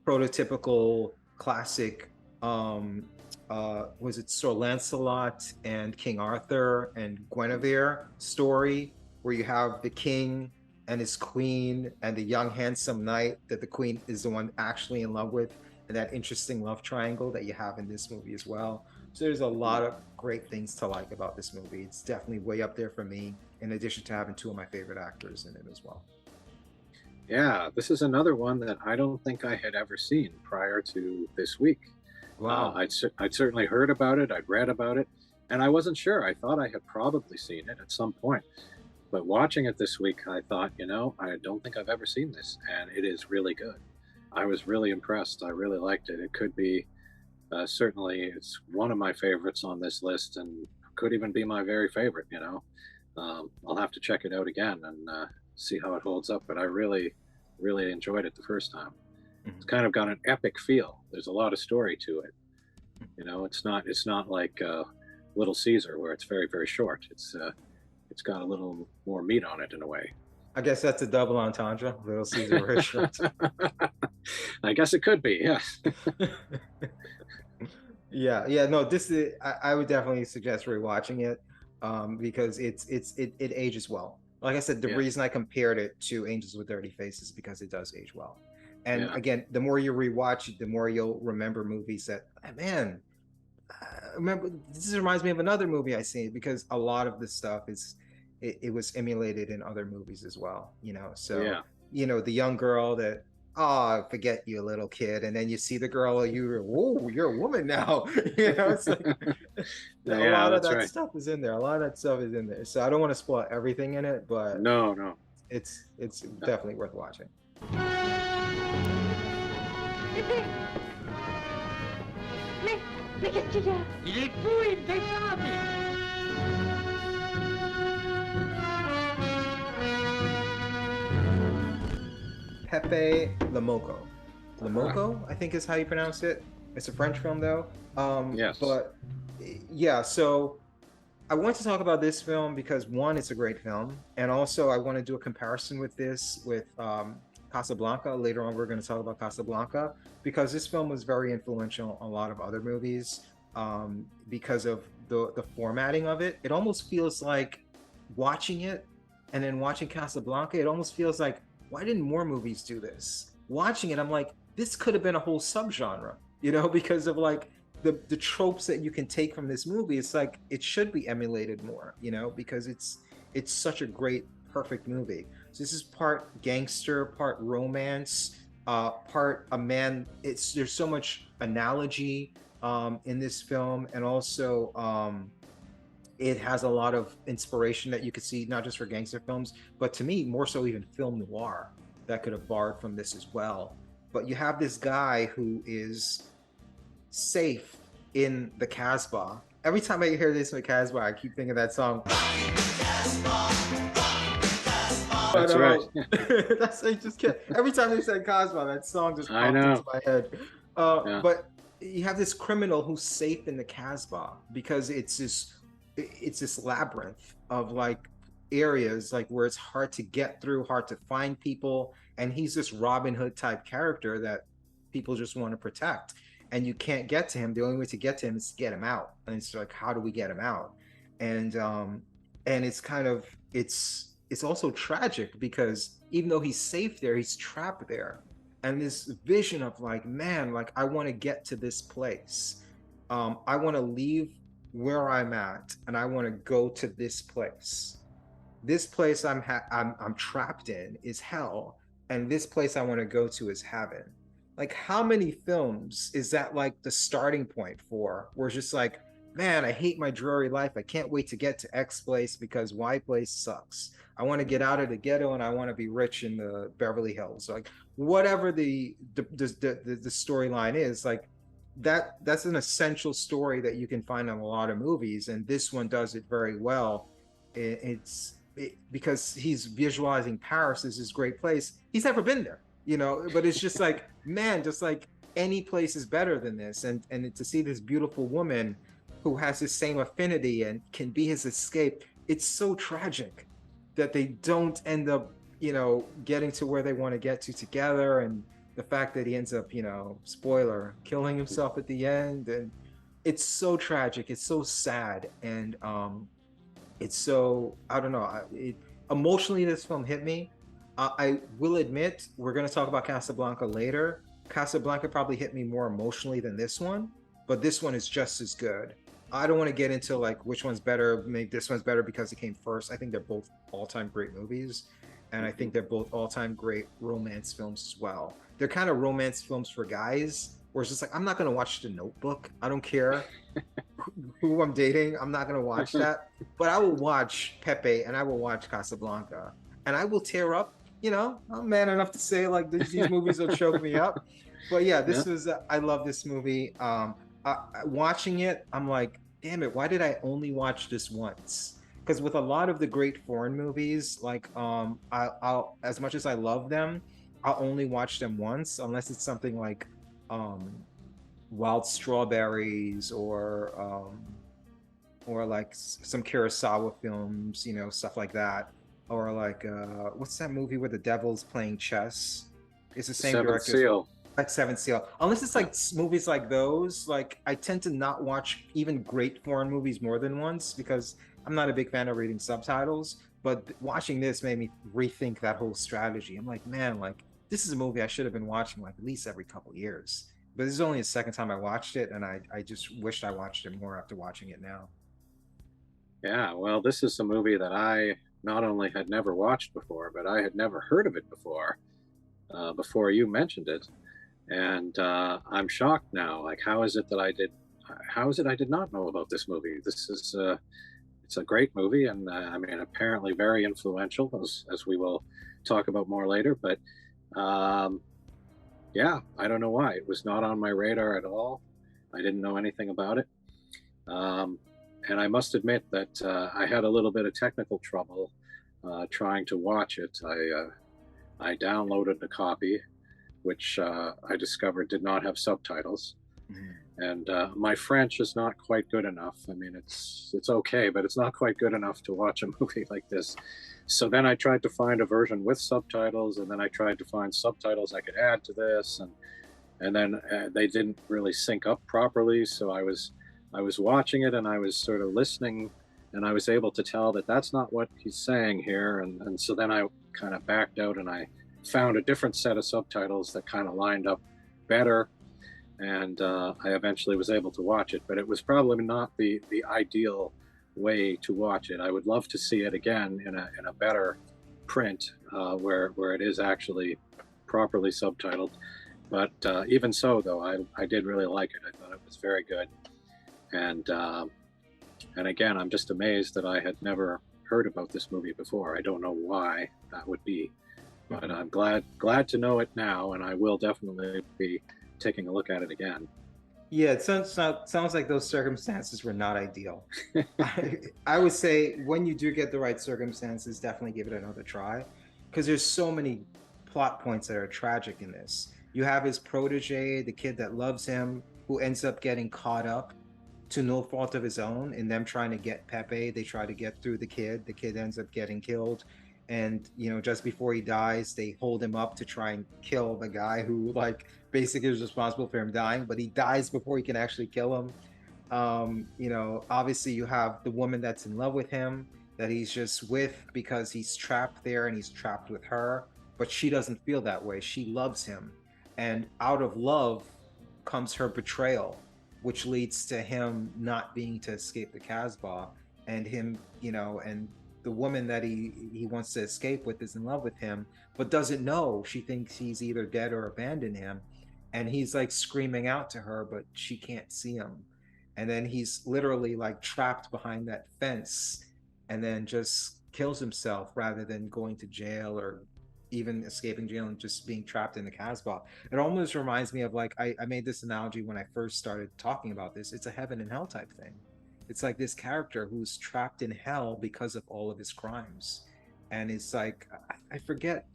prototypical classic, was it Sir Lancelot and King Arthur and Guinevere story, where you have the king and his queen and the young handsome knight that the queen is the one actually in love with, and that interesting love triangle that you have in this movie as well. So there's a lot of great things to like about this movie. It's definitely way up there for me, in addition to having two of my favorite actors in it as well. Yeah, this is another one that I don't think I had ever seen prior to this week. Wow. I'd certainly heard about it, I'd read about it, and I wasn't sure. I thought I had probably seen it at some point. But watching it this week, I thought, I don't think I've ever seen this, and it is really good. I was really impressed. I really liked it. It could be, certainly, it's one of my favorites on this list, and could even be my very favorite. I'll have to check it out again and see how it holds up. But I really, really enjoyed it the first time. It's kind of got an epic feel. There's a lot of story to it. It's not like Little Caesar where it's very, very short. It's got a little more meat on it in a way. I guess that's a double entendre. Little Caesar very short. I guess it could be, yes. Yeah. No, this is. I would definitely suggest rewatching it because it ages well. Like I said, the reason I compared it to Angels with Dirty Faces is because it does age well. And again, the more you rewatch it, the more you'll remember movies that, man, remember, this reminds me of another movie I seen, because a lot of this stuff it was emulated in other movies as well, So, the young girl that, forget you, little kid, and then you see the girl, you're a woman now. It's like a lot of that stuff is in there. A lot of that stuff is in there. So I don't want to spoil everything in it, but no, it's definitely worth watching. Mais qu'est-ce qu'il y a? Il est fou, il me déchante. Pepe le Moko. Le Moko, I think is how you pronounce it. It's a French film though. Yes. But yeah, so I want to talk about this film because one, it's a great film, and also I want to do a comparison with this with Casablanca. Later on, we're going to talk about Casablanca because this film was very influential on a lot of other movies because of the formatting of it. It almost feels like watching it and then watching Casablanca. It almost feels like, why didn't more movies do this? Watching it, I'm like, this could have been a whole subgenre, because of like the tropes that you can take from this movie. It's like it should be emulated more, because it's such a great, perfect movie. So this is part gangster, part romance, part a man. There's so much analogy in this film, and also it has a lot of inspiration that you could see not just for gangster films, but to me more so even film noir that could have borrowed from this as well. But you have this guy who is safe in the Casbah. Every time I hear this in the Casbah, I keep thinking of that song. That's right. That's I just can't. Every time they say Casbah, that song just popped into my head. But you have this criminal who's safe in the Casbah because it's this labyrinth of like areas like where it's hard to get through, hard to find people, and he's this Robin Hood type character that people just want to protect, and you can't get to him. The only way to get to him is to get him out, and it's like, how do we get him out? And it's kind of it's also tragic because even though he's safe there, he's trapped there, and this vision of like, man, like I want to get to this place, I want to leave where I'm at, and I want to go to this place. This place I'm trapped in is hell, and this place I want to go to is heaven. Like, how many films is that like the starting point for? Where it's just like, man, I hate my dreary life. I can't wait to get to X place because Y place sucks. I want to get out of the ghetto and I want to be rich in the Beverly Hills. Like, whatever the storyline is, like that's an essential story that you can find in a lot of movies, and this one does it very well. Because he's visualizing Paris as this great place. He's never been there, but it's just like, man, just like any place is better than this. And to see this beautiful woman who has the same affinity and can be his escape, it's so tragic that they don't end up, getting to where they want to get to together. And the fact that he ends up, spoiler, killing himself at the end. And it's so tragic. It's so sad. And, it's so, I don't know, emotionally this film hit me. I will admit, we're going to talk about Casablanca later. Casablanca probably hit me more emotionally than this one, but this one is just as good. I don't want to get into like which one's better, maybe this one's better because it came first. I think they're both all-time great movies, and I think they're both all-time great romance films as well. They're kind of romance films for guys, where it's just like, I'm not going to watch The Notebook. I don't care who I'm dating. I'm not going to watch that. But I will watch Pepe and I will watch Casablanca. And I will tear up. I'm man enough to say like these movies will choke me up. But yeah, this was, I love this movie. Watching it, I'm like, damn it, why did I only watch this once? Because with a lot of the great foreign movies, like I'll as much as I love them, I'll only watch them once unless it's something like um Wild Strawberries or like some Kurosawa films, you know, stuff like that. Or like what's that movie where the devil's playing chess? It's the same Seventh director as Seal. like Seventh Seal. Unless it's like movies like those, like I tend to not watch even great foreign movies more than once because I'm not a big fan of reading subtitles. But watching this made me rethink that whole strategy. I'm like, man, like this is a movie I should have been watching like at least every couple years. But this is only the second time I watched it, and I just wished I watched it more after watching it now. Yeah, well, this is a movie that I not only had never watched before, but I had never heard of it before you mentioned it, and I'm shocked now. Like, how is it that I did? How is it I did not know about this movie? This is it's a great movie, and I mean, apparently very influential, as we will talk about more later. But um, yeah, I don't know why it was not on my radar at all. I didn't know anything about it. Um, and I must admit that I had a little bit of technical trouble trying to watch it. I downloaded a copy, which I discovered did not have subtitles, and my French is not quite good enough. I mean, it's okay, but it's not quite good enough to watch a movie like this. So then I tried to find a version with subtitles, and then I tried to find subtitles I could add to this, and then they didn't really sync up properly. So I was watching it and I was sort of listening, and I was able to tell that that's not what he's saying here. And so then I kind of backed out and I found a different set of subtitles that kind of lined up better. And I eventually was able to watch it, but it was probably not the ideal way to watch it. I would love to see it again in a better print where it is actually properly subtitled. But even so, though, I did really like it. I thought it was very good. And again, I'm just amazed that I had never heard about this movie before. I don't know why that would be, but I'm glad to know it now, and I will definitely be taking a look at it again. Yeah, it sounds like those circumstances were not ideal. I would say when you do get the right circumstances, definitely give it another try, because there's so many plot points that are tragic in this. You have his protege, the kid that loves him, who ends up getting caught up to no fault of his own in them trying to get Pepe. They try to get through the kid. The kid ends up getting killed. And, you know, just before he dies, they hold him up to try and kill the guy who, like, basically is responsible for him dying, but he dies before he can actually kill him. You know, obviously you have the woman that's in love with him that he's just with because he's trapped there and he's trapped with her, but she doesn't feel that way. She loves him. And out of love comes her betrayal, which leads to him not being to escape the Casbah, and him, you know, and the woman that he wants to escape with is in love with him, but doesn't know. She thinks he's either dead or abandoned him, and he's like screaming out to her, but she can't see him. And then he's literally like trapped behind that fence, and then just kills himself rather than going to jail or even escaping jail and just being trapped in the Casbah. It almost reminds me of like I made this analogy when I first started talking about this. It's a heaven and hell type thing. It's like this character who's trapped in hell because of all of his crimes. And it's like I forget,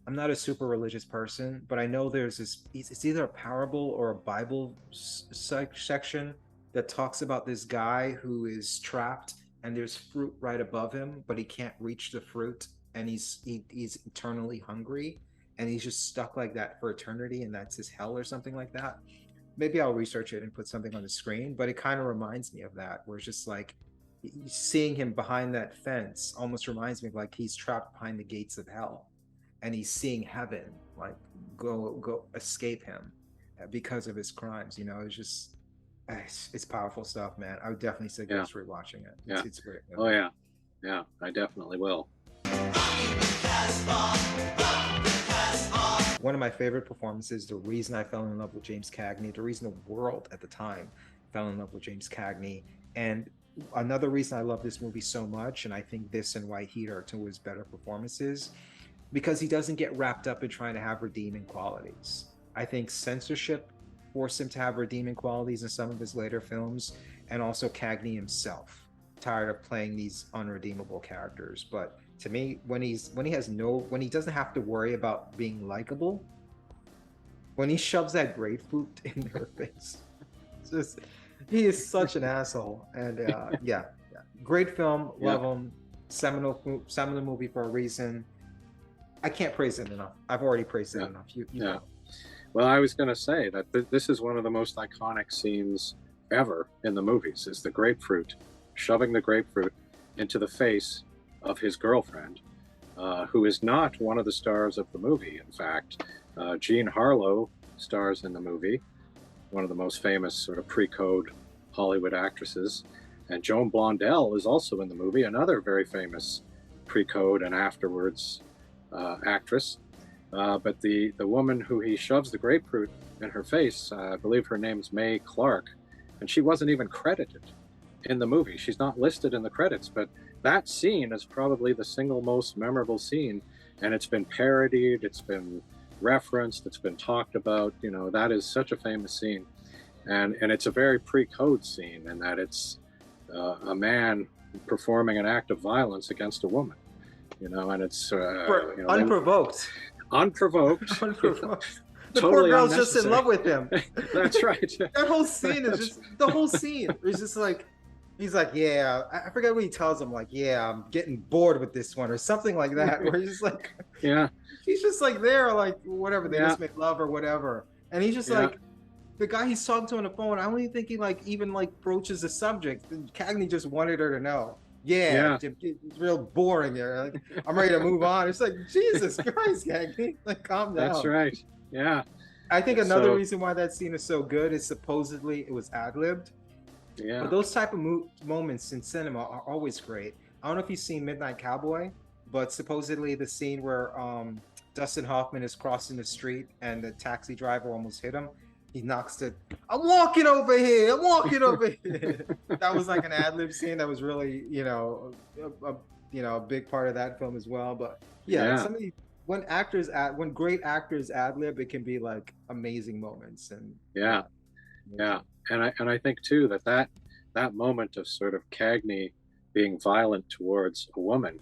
I'm not a super religious person, but I know there's this, it's either a parable or a Bible section that talks about this guy who is trapped and there's fruit right above him, but he can't reach the fruit, and he's eternally hungry, and he's just stuck like that for eternity, and that's his hell or something like that. Maybe I'll research it and put something on the screen, but it kind of reminds me of that, where it's just like seeing him behind that fence almost reminds me of like he's trapped behind the gates of hell, and he's seeing heaven like go escape him because of his crimes. You know, it's just it's powerful stuff, man. I would definitely suggest rewatching it. Yeah. It's great. Oh yeah, I definitely will. One of my favorite performances, the reason I fell in love with James Cagney, the reason the world at the time fell in love with James Cagney, and another reason I love this movie so much, and I think this and White Heat are two of his better performances, because he doesn't get wrapped up in trying to have redeeming qualities. I think censorship forced him to have redeeming qualities in some of his later films, and also Cagney himself, tired of playing these unredeemable characters. But to me, when he doesn't have to worry about being likable, when he shoves that grapefruit in their face, it's just, he is such an asshole. And yeah, great film, love him, seminal movie for a reason. I can't praise it enough. I've already praised it enough. You know. Well, I was going to say that this is one of the most iconic scenes ever in the movies, is the grapefruit, shoving the grapefruit into the face of his girlfriend, who is not one of the stars of the movie. In fact, Jean Harlow stars in the movie, one of the most famous sort of pre-code Hollywood actresses. And Joan Blondell is also in the movie, another very famous pre-code and afterwards actress. But the woman who he shoves the grapefruit in her face, I believe her name's Mae Clark, and she wasn't even credited in the movie. She's not listed in the credits, but that scene is probably the single most memorable scene, and it's been parodied, it's been referenced, it's been talked about. You know, that is such a famous scene, and it's a very pre-code scene in that it's a man performing an act of violence against a woman. You know, and it's unprovoked. Unprovoked. The totally poor girl's just in love with him. That's right. That whole scene is just, the whole scene is just like, he's like, yeah, I forget what he tells him, like, yeah, I'm getting bored with this one or something like that, where he's just like, yeah, he's just like there, like, whatever, they just make love or whatever. And he's just like, the guy he's talking to on the phone, I don't even think he even broaches the subject. Cagney just wanted her to know. Yeah. It's real boring here. Like, I'm ready to move on. It's like, Jesus Christ, Cagney, like, calm down. That's right. Yeah. I think another reason why that scene is so good is supposedly it was ad-libbed. Yeah. But those type of moments in cinema are always great. I don't know if you've seen Midnight Cowboy, but supposedly the scene where Dustin Hoffman is crossing the street and the taxi driver almost hit him, he knocks the, I'm walking over here. That was like an ad-lib scene that was really, a big part of that film as well. But some of these, when great actors ad-lib, it can be like amazing moments. And and I think too that moment of sort of Cagney being violent towards a woman,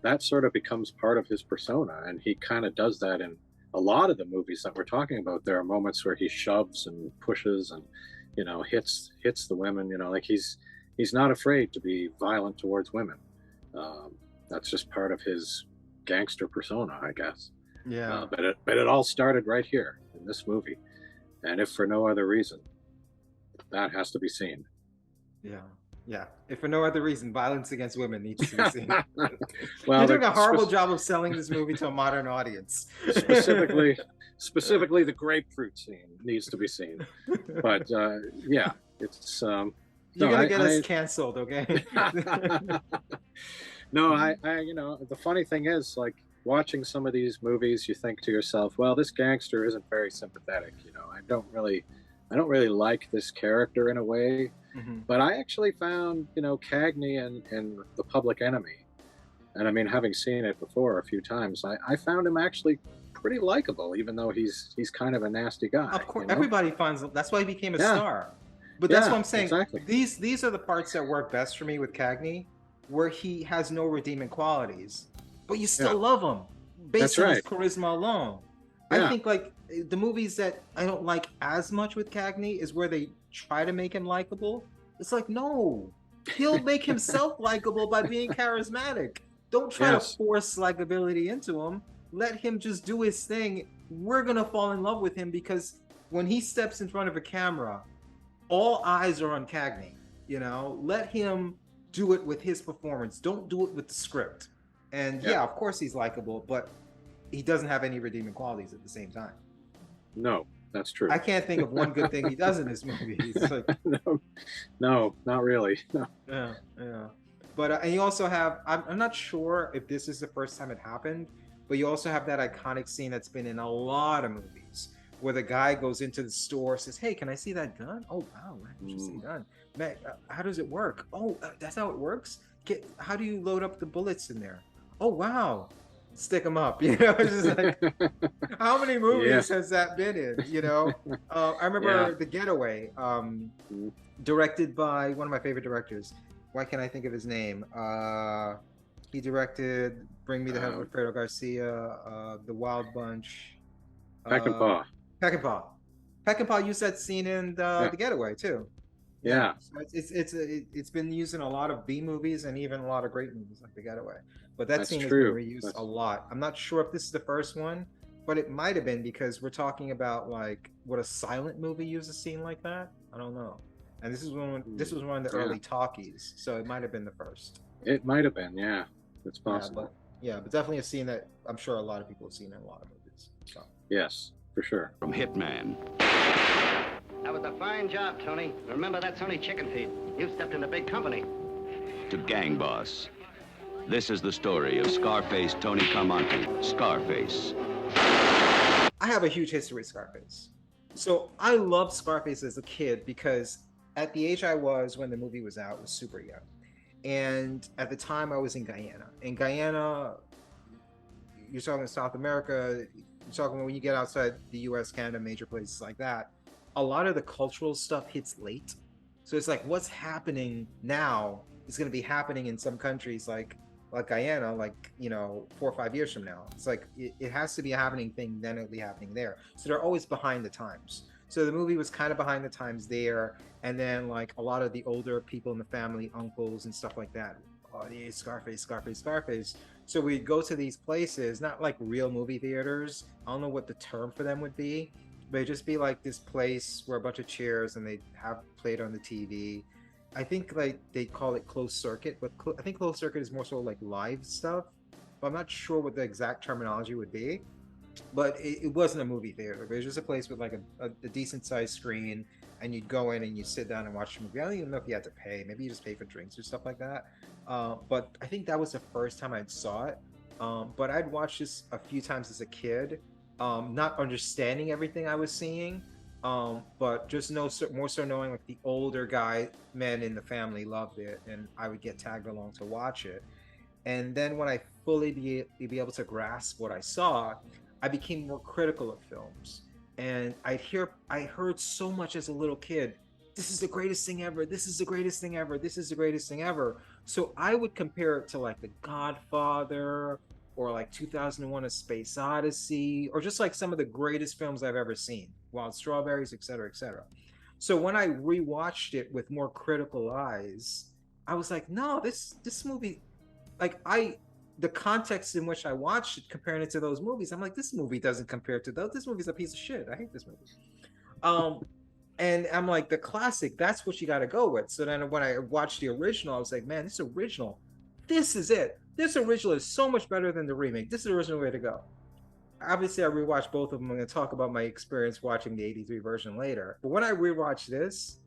that sort of becomes part of his persona, and he kind of does that in a lot of the movies that we're talking about. There are moments where he shoves and pushes and, hits the women, like he's not afraid to be violent towards women. That's just part of his gangster persona, I guess. Yeah. But it all started right here in this movie. And if for no other reason, that has to be seen. Yeah. If for no other reason, violence against women needs to be seen. Well, you're doing a horrible job of selling this movie to a modern audience. Specifically, the grapefruit scene needs to be seen. But it's. You're gonna get us canceled, okay? No, I the funny thing is, like, watching some of these movies, you think to yourself, well, this gangster isn't very sympathetic. I don't really like this character in a way. Mm-hmm. But I actually found, Cagney and The Public Enemy, and I mean, having seen it before a few times, I found him actually pretty likable, even though he's kind of a nasty guy. Of course, everybody finds, that's why he became a star. But that's what I'm saying. Exactly. These are the parts that work best for me with Cagney, where he has no redeeming qualities, but you still love him based on his charisma alone. I think like the movies that I don't like as much with Cagney is where they try to make him likable. It's like, no, he'll make himself likable by being charismatic. Don't try to force likability into him. Let him just do his thing. We're gonna fall in love with him because when he steps in front of a camera, all eyes are on Cagney. Let him do it with his performance. Don't do it with the script. And of course he's likable, but he doesn't have any redeeming qualities at the same time. No, that's true. I can't think of one good thing he does in this movie. It's like, no, not really. No. Yeah. But and you also have, I'm not sure if this is the first time it happened, but you also have that iconic scene that's been in a lot of movies where the guy goes into the store, says, hey, can I see that gun? Oh, wow, interesting gun. Man, how does it work? Oh, that's how it works? How do you load up the bullets in there? Oh, wow. stick them up. You know, it's just like, how many movies has that been in? You know, I remember The Getaway, directed by one of my favorite directors. Why can't I think of his name? He directed Bring Me the Heaven with Fredo Garcia, The Wild Bunch. Peckinpah. Peckinpah. Peckinpah used that scene in The Getaway too. Yeah. So it's been used in a lot of B movies and even a lot of great movies like The Getaway. But that scene has been reused a lot. I'm not sure if this is the first one, but it might have been, because we're talking about like would a silent movie use a scene like that? I don't know. And this was one of the early talkies, so it might have been the first. It might have been, yeah. It's possible. But definitely a scene that I'm sure a lot of people have seen in a lot of movies. So. Yes, for sure. From Hitman. That was a fine job, Tony. Remember, that's only chicken feed. You've stepped into big company. To Gang Boss. This is the story of Scarface Tony Carmonte. Scarface. I have a huge history with Scarface. So I loved Scarface as a kid because at the age I was when the movie was out, was super young. And at the time I was in Guyana. In Guyana, you're talking South America, you're talking when you get outside the US, Canada, major places like that, a lot of the cultural stuff hits late. So it's like what's happening now is going to be happening in some countries like Guyana, like, you know, 4 or 5 years from now. It's like it has to be a happening thing, then it'll be happening there. So they're always behind the times. So the movie was kind of behind the times there. And then like a lot of the older people in the family, uncles and stuff like that, oh yeah, Scarface, Scarface, Scarface. So we'd go to these places, not like real movie theaters. I don't know what the term for them would be, but it'd just be like this place where a bunch of chairs and they have played on the TV. I think like they call it closed circuit, but I think closed circuit is more so like live stuff. But I'm not sure what the exact terminology would be. But it wasn't a movie theater. It was just a place with like a decent sized screen, and you'd go in and you sit down and watch the movie. I don't even know if you had to pay. Maybe you just pay for drinks or stuff like that. But I think that was the first time I saw it. But I'd watched this a few times as a kid, not understanding everything I was seeing, but just more so knowing like the older men in the family loved it, and I would get tagged along to watch it. And then when I fully be able to grasp what I saw, I became more critical of films. And I heard so much as a little kid, this is the greatest thing ever, this is the greatest thing ever, this is the greatest thing ever. So I would compare it to like The Godfather, or like 2001: A Space Odyssey, or just like some of the greatest films I've ever seen, Wild Strawberries, etc., etc. So when I rewatched it with more critical eyes, I was like, no, this movie, like the context in which I watched it, comparing it to those movies, I'm like, this movie doesn't compare to those. This movie's a piece of shit. I hate this movie. And I'm like, the classic, that's what you got to go with. So then when I watched the original, I was like, man, this original, this is it. This original is so much better than the remake. This is the original way to go. Obviously, I rewatched both of them. I'm going to talk about my experience watching the 83 version later. But when I rewatched this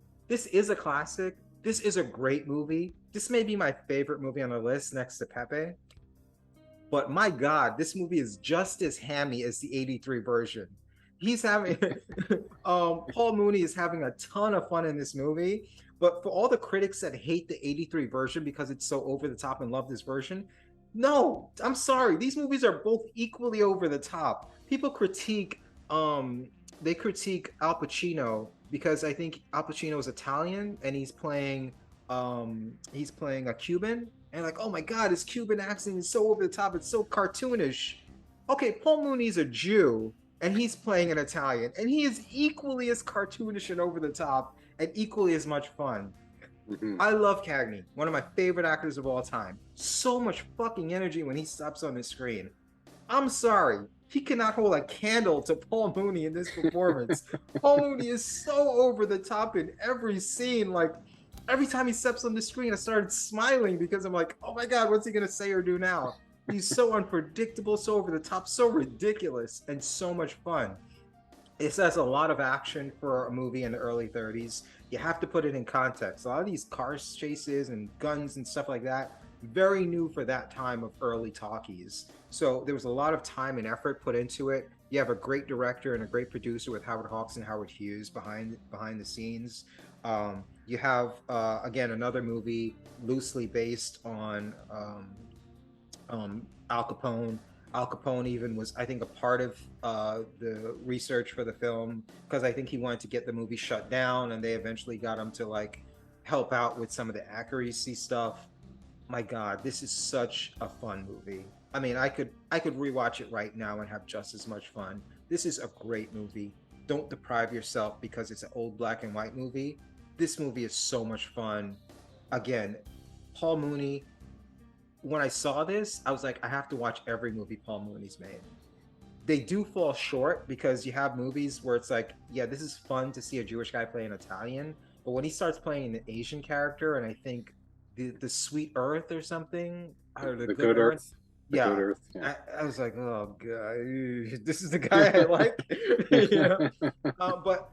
is a classic. This is a great movie. This may be my favorite movie on the list next to Pepe. But my God, this movie is just as hammy as the 83 version. He's having, Paul Mooney is having a ton of fun in this movie. But for all the critics that hate the 83 version because it's so over the top and love this version, no, I'm sorry. These movies are both equally over the top. People critique, they critique Al Pacino because I think Al Pacino is Italian and he's playing a Cuban. And like, oh my God, his Cuban accent is so over the top. It's so cartoonish. Okay, Paul Mooney's a Jew and he's playing an Italian. And he is equally as cartoonish and over the top and equally as much fun. Mm-hmm. I love Cagney, one of my favorite actors of all time. So much fucking energy when he steps on the screen. I'm sorry, he cannot hold a candle to Paul Mooney in this performance. Paul Mooney is so over the top in every scene. Like, every time he steps on the screen, I started smiling because I'm like, oh my God, what's he gonna say or do now? He's so unpredictable, so over the top, so ridiculous, and so much fun. It says a lot of action for a movie in the early 30s. You have to put it in context. A lot of these car chases and guns and stuff like that, very new for that time of early talkies. So there was a lot of time and effort put into it. You have a great director and a great producer with Howard Hawks and Howard Hughes behind the scenes. You have, again, another movie loosely based on Al Capone. Al Capone even was, I think, a part of the research for the film, because I think he wanted to get the movie shut down, and they eventually got him to like help out with some of the accuracy stuff. My God, this is such a fun movie. I mean, I could rewatch it right now and have just as much fun. This is a great movie. Don't deprive yourself because it's an old black and white movie. This movie is so much fun. Again, Paul Mooney. When I saw this, I was like, I have to watch every movie Paul Mooney's made. They do fall short because you have movies where it's like, yeah, this is fun to see a Jewish guy play an Italian, but when he starts playing an Asian character, and I think the Sweet Earth or something, or the Good Earth. Yeah, Good Earth, yeah. I was like, oh god, this is the guy I like. You know? But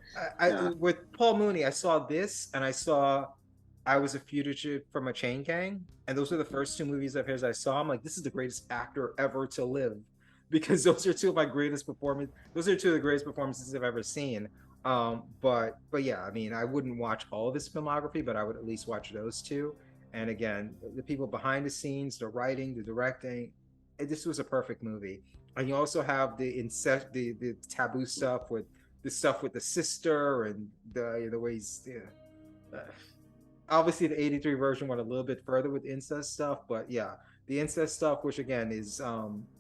with Paul Mooney, I saw this, and I saw I Was a Fugitive from a Chain Gang, and those are the first two movies of his I saw. I'm like, this is the greatest actor ever to live, because those are two of my greatest performances. Those are two of the greatest performances I've ever seen. But yeah, I mean, I wouldn't watch all of his filmography, but I would at least watch those two. And again, the people behind the scenes, the writing, the directing, this was a perfect movie. And you also have the incest, the taboo stuff with the sister, and the ways. Obviously, the '83 version went a little bit further with incest stuff, but yeah, the incest stuff, which again is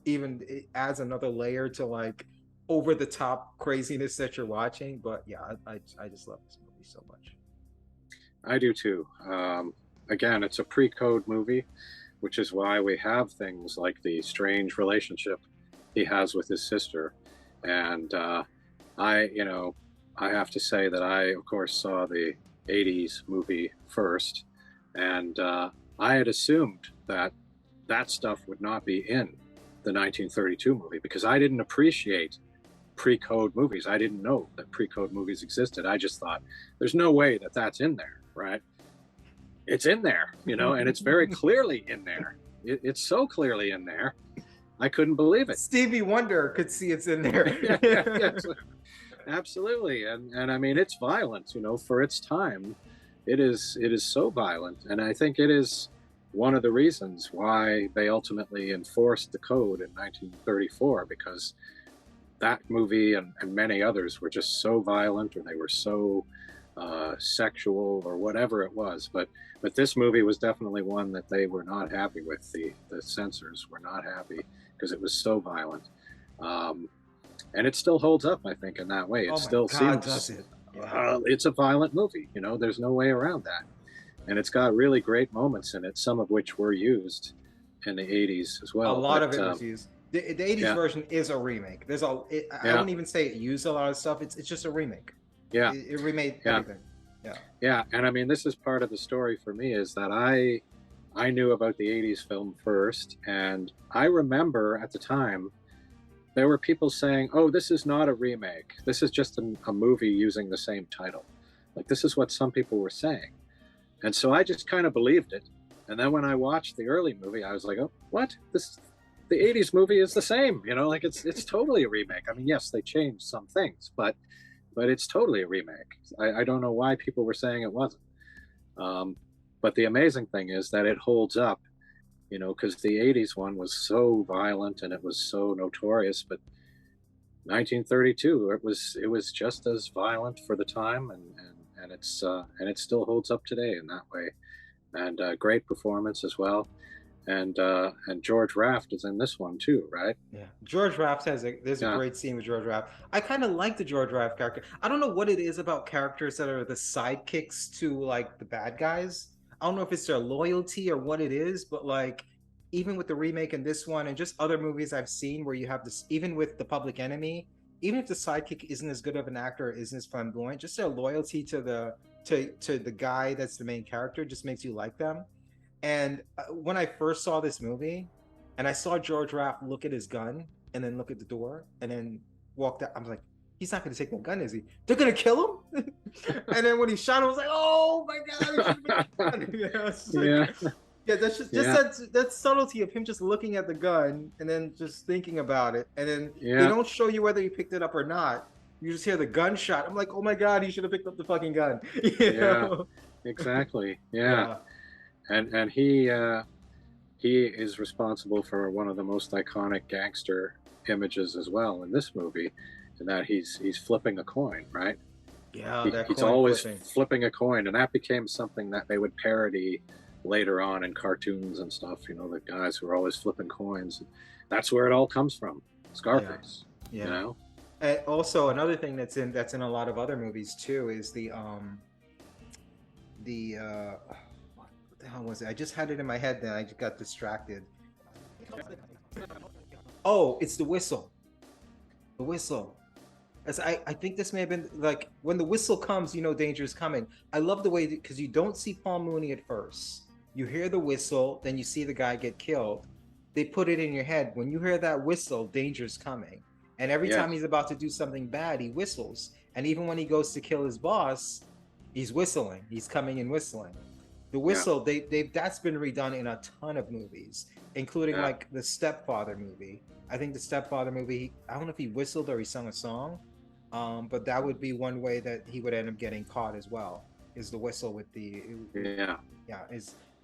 it adds another layer to like over the top craziness that you're watching. But yeah, I just love this movie so much. I do too. Again, it's a pre-code movie, which is why we have things like the strange relationship he has with his sister. And I have to say that I, of course, saw the 80s movie first, and I had assumed that stuff would not be in the 1932 movie because I didn't appreciate pre-code movies. I didn't know that pre-code movies existed. I just thought there's no way that that's in there, right? It's in there, and it's very clearly in there. It's so clearly in there. I couldn't believe it. Stevie Wonder could see it's in there. Yeah, absolutely. And I mean, it's violent, for its time. It is so violent. And I think it is one of the reasons why they ultimately enforced the code in 1934, because that movie and many others were just so violent, or they were so sexual, or whatever it was. But this movie was definitely one that they were not happy with. The censors were not happy because it was so violent. And it still holds up, I think, in that way. It still seems it's a violent movie. There's no way around that. And it's got really great moments in it, some of which were used in the 80s as well. A lot of it was used. The 80s version is a remake. I wouldn't even say it used a lot of stuff. It's just a remake. Yeah. It remade everything. Yeah. And I mean, this is part of the story for me, is that I knew about the 80s film first. And I remember at the time, there were people saying, oh, this is not a remake. This is just a movie using the same title. Like, this is what some people were saying. And so I just kind of believed it. And then when I watched the early movie, I was like, oh, what? The 80s movie is the same. Like it's totally a remake. I mean, yes, they changed some things, but it's totally a remake. I don't know why people were saying it wasn't. But the amazing thing is that it holds up, because the 80s one was so violent and it was so notorious, but 1932, it was just as violent for the time, and it still holds up today in that way. And great performance as well. And George Raft is in this one too, right? Yeah, George Raft there's a great scene with George Raft. I kind of like the George Raft character. I don't know what it is about characters that are the sidekicks to like the bad guys. I don't know if it's their loyalty or what it is, but like even with the remake and this one and just other movies I've seen where you have this, even with The Public Enemy, even if the sidekick isn't as good of an actor, isn't as flamboyant, just their loyalty to the guy that's the main character just makes you like them. And when I first saw this movie and I saw George Raft look at his gun and then look at the door and then walked out, I was like, he's not going to take that gun, is he? They're going to kill him? And then when he shot him, I was like, oh my God. Yeah, that's just that subtlety of him just looking at the gun and then just thinking about it. And then they don't show you whether he picked it up or not. You just hear the gunshot. I'm like, oh my God, he should have picked up the fucking gun. You know? Exactly. Yeah. And he he is responsible for one of the most iconic gangster images as well in this movie, in that he's flipping a coin, right? Yeah, He's always flipping a coin, and that became something that they would parody later on in cartoons and stuff. You know, the guys who are always flipping coins. That's where it all comes from. Scarface. Yeah. You know. And also another thing that's in a lot of other movies too is what the hell was it? I just had it in my head, then I just got distracted. Oh, it's the whistle. The whistle. As I think this may have been like when the whistle comes, you know danger is coming. I love the way because you don't see Paul Mooney at first. You hear the whistle, then you see the guy get killed. They put it in your head. When you hear that whistle, danger's coming. And every time he's about to do something bad, he whistles. And even when he goes to kill his boss, he's whistling. He's coming and whistling. The whistle, that's been redone in a ton of movies, including like the Stepfather movie. I think the Stepfather movie, I don't know if he whistled or he sung a song, but that would be one way that he would end up getting caught as well, is the whistle with the...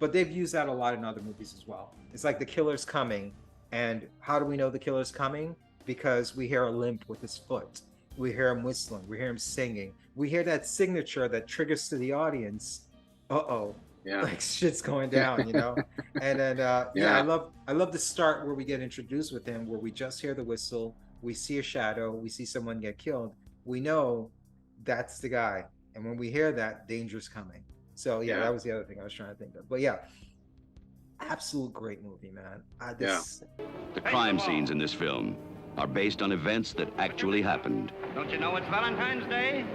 But they've used that a lot in other movies as well. It's like the killer's coming, and how do we know the killer's coming? Because we hear a limp with his foot. We hear him whistling. We hear him singing. We hear that signature that triggers to the audience. Like shit's going down, you know. And then I love the start where we get introduced with him, where we just hear the whistle, we see a shadow, we see someone get killed. We know that's the guy, and when we hear that, danger's coming. So that was the other thing I was trying to think of. But absolute great movie, man. The crime scenes in this film are based on events that actually happened. Don't you know it's Valentine's Day?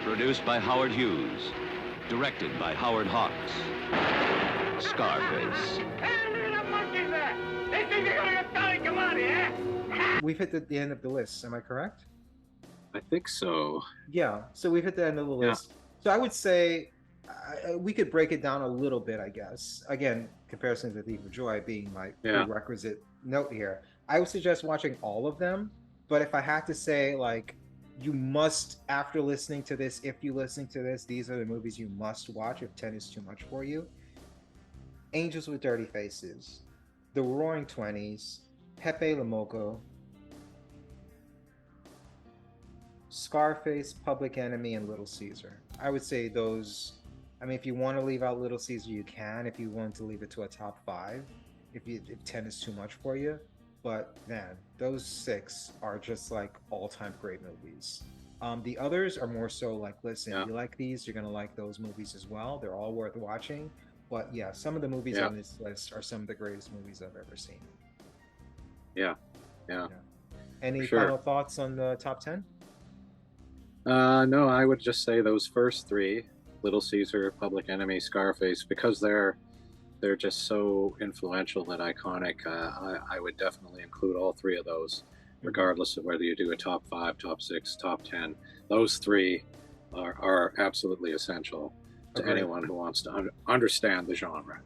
Produced by Howard Hughes, directed by Howard Hawks. Scarface. Hey, look at the monkeys there! They think they're gonna get Tony Kamani, eh? We've hit the end of the list, am I correct? I think so. Yeah, so we've hit the end of the list. So I would say we could break it down a little bit, I guess. Again, comparisons with Eve of Joy being my prerequisite note here. I would suggest watching all of them, but if I had to say, like, you must, after listening to this, if you're listening to this, these are the movies you must watch if 10 is too much for you. Angels with Dirty Faces, The Roaring Twenties, Pepe le Moko, Scarface, Public Enemy, and Little Caesar. I would say those. I mean, if you want to leave out Little Caesar, you can. If you want to leave it to a top 5, if 10 is too much for you. But man, those 6 are just like all-time great movies. The others are more so like, listen, you like these, you're gonna like those movies as well. They're all worth watching. But yeah, some of the movies on this list are some of the greatest movies I've ever seen. Yeah. Any final thoughts on the top 10? No, I would just say those first 3, Little Caesar, Public Enemy, Scarface, because they're just so influential and iconic. I would definitely include all 3 of those, regardless of whether you do a top 5, top 6, top 10. Those 3 are absolutely essential to anyone who wants to understand the genre.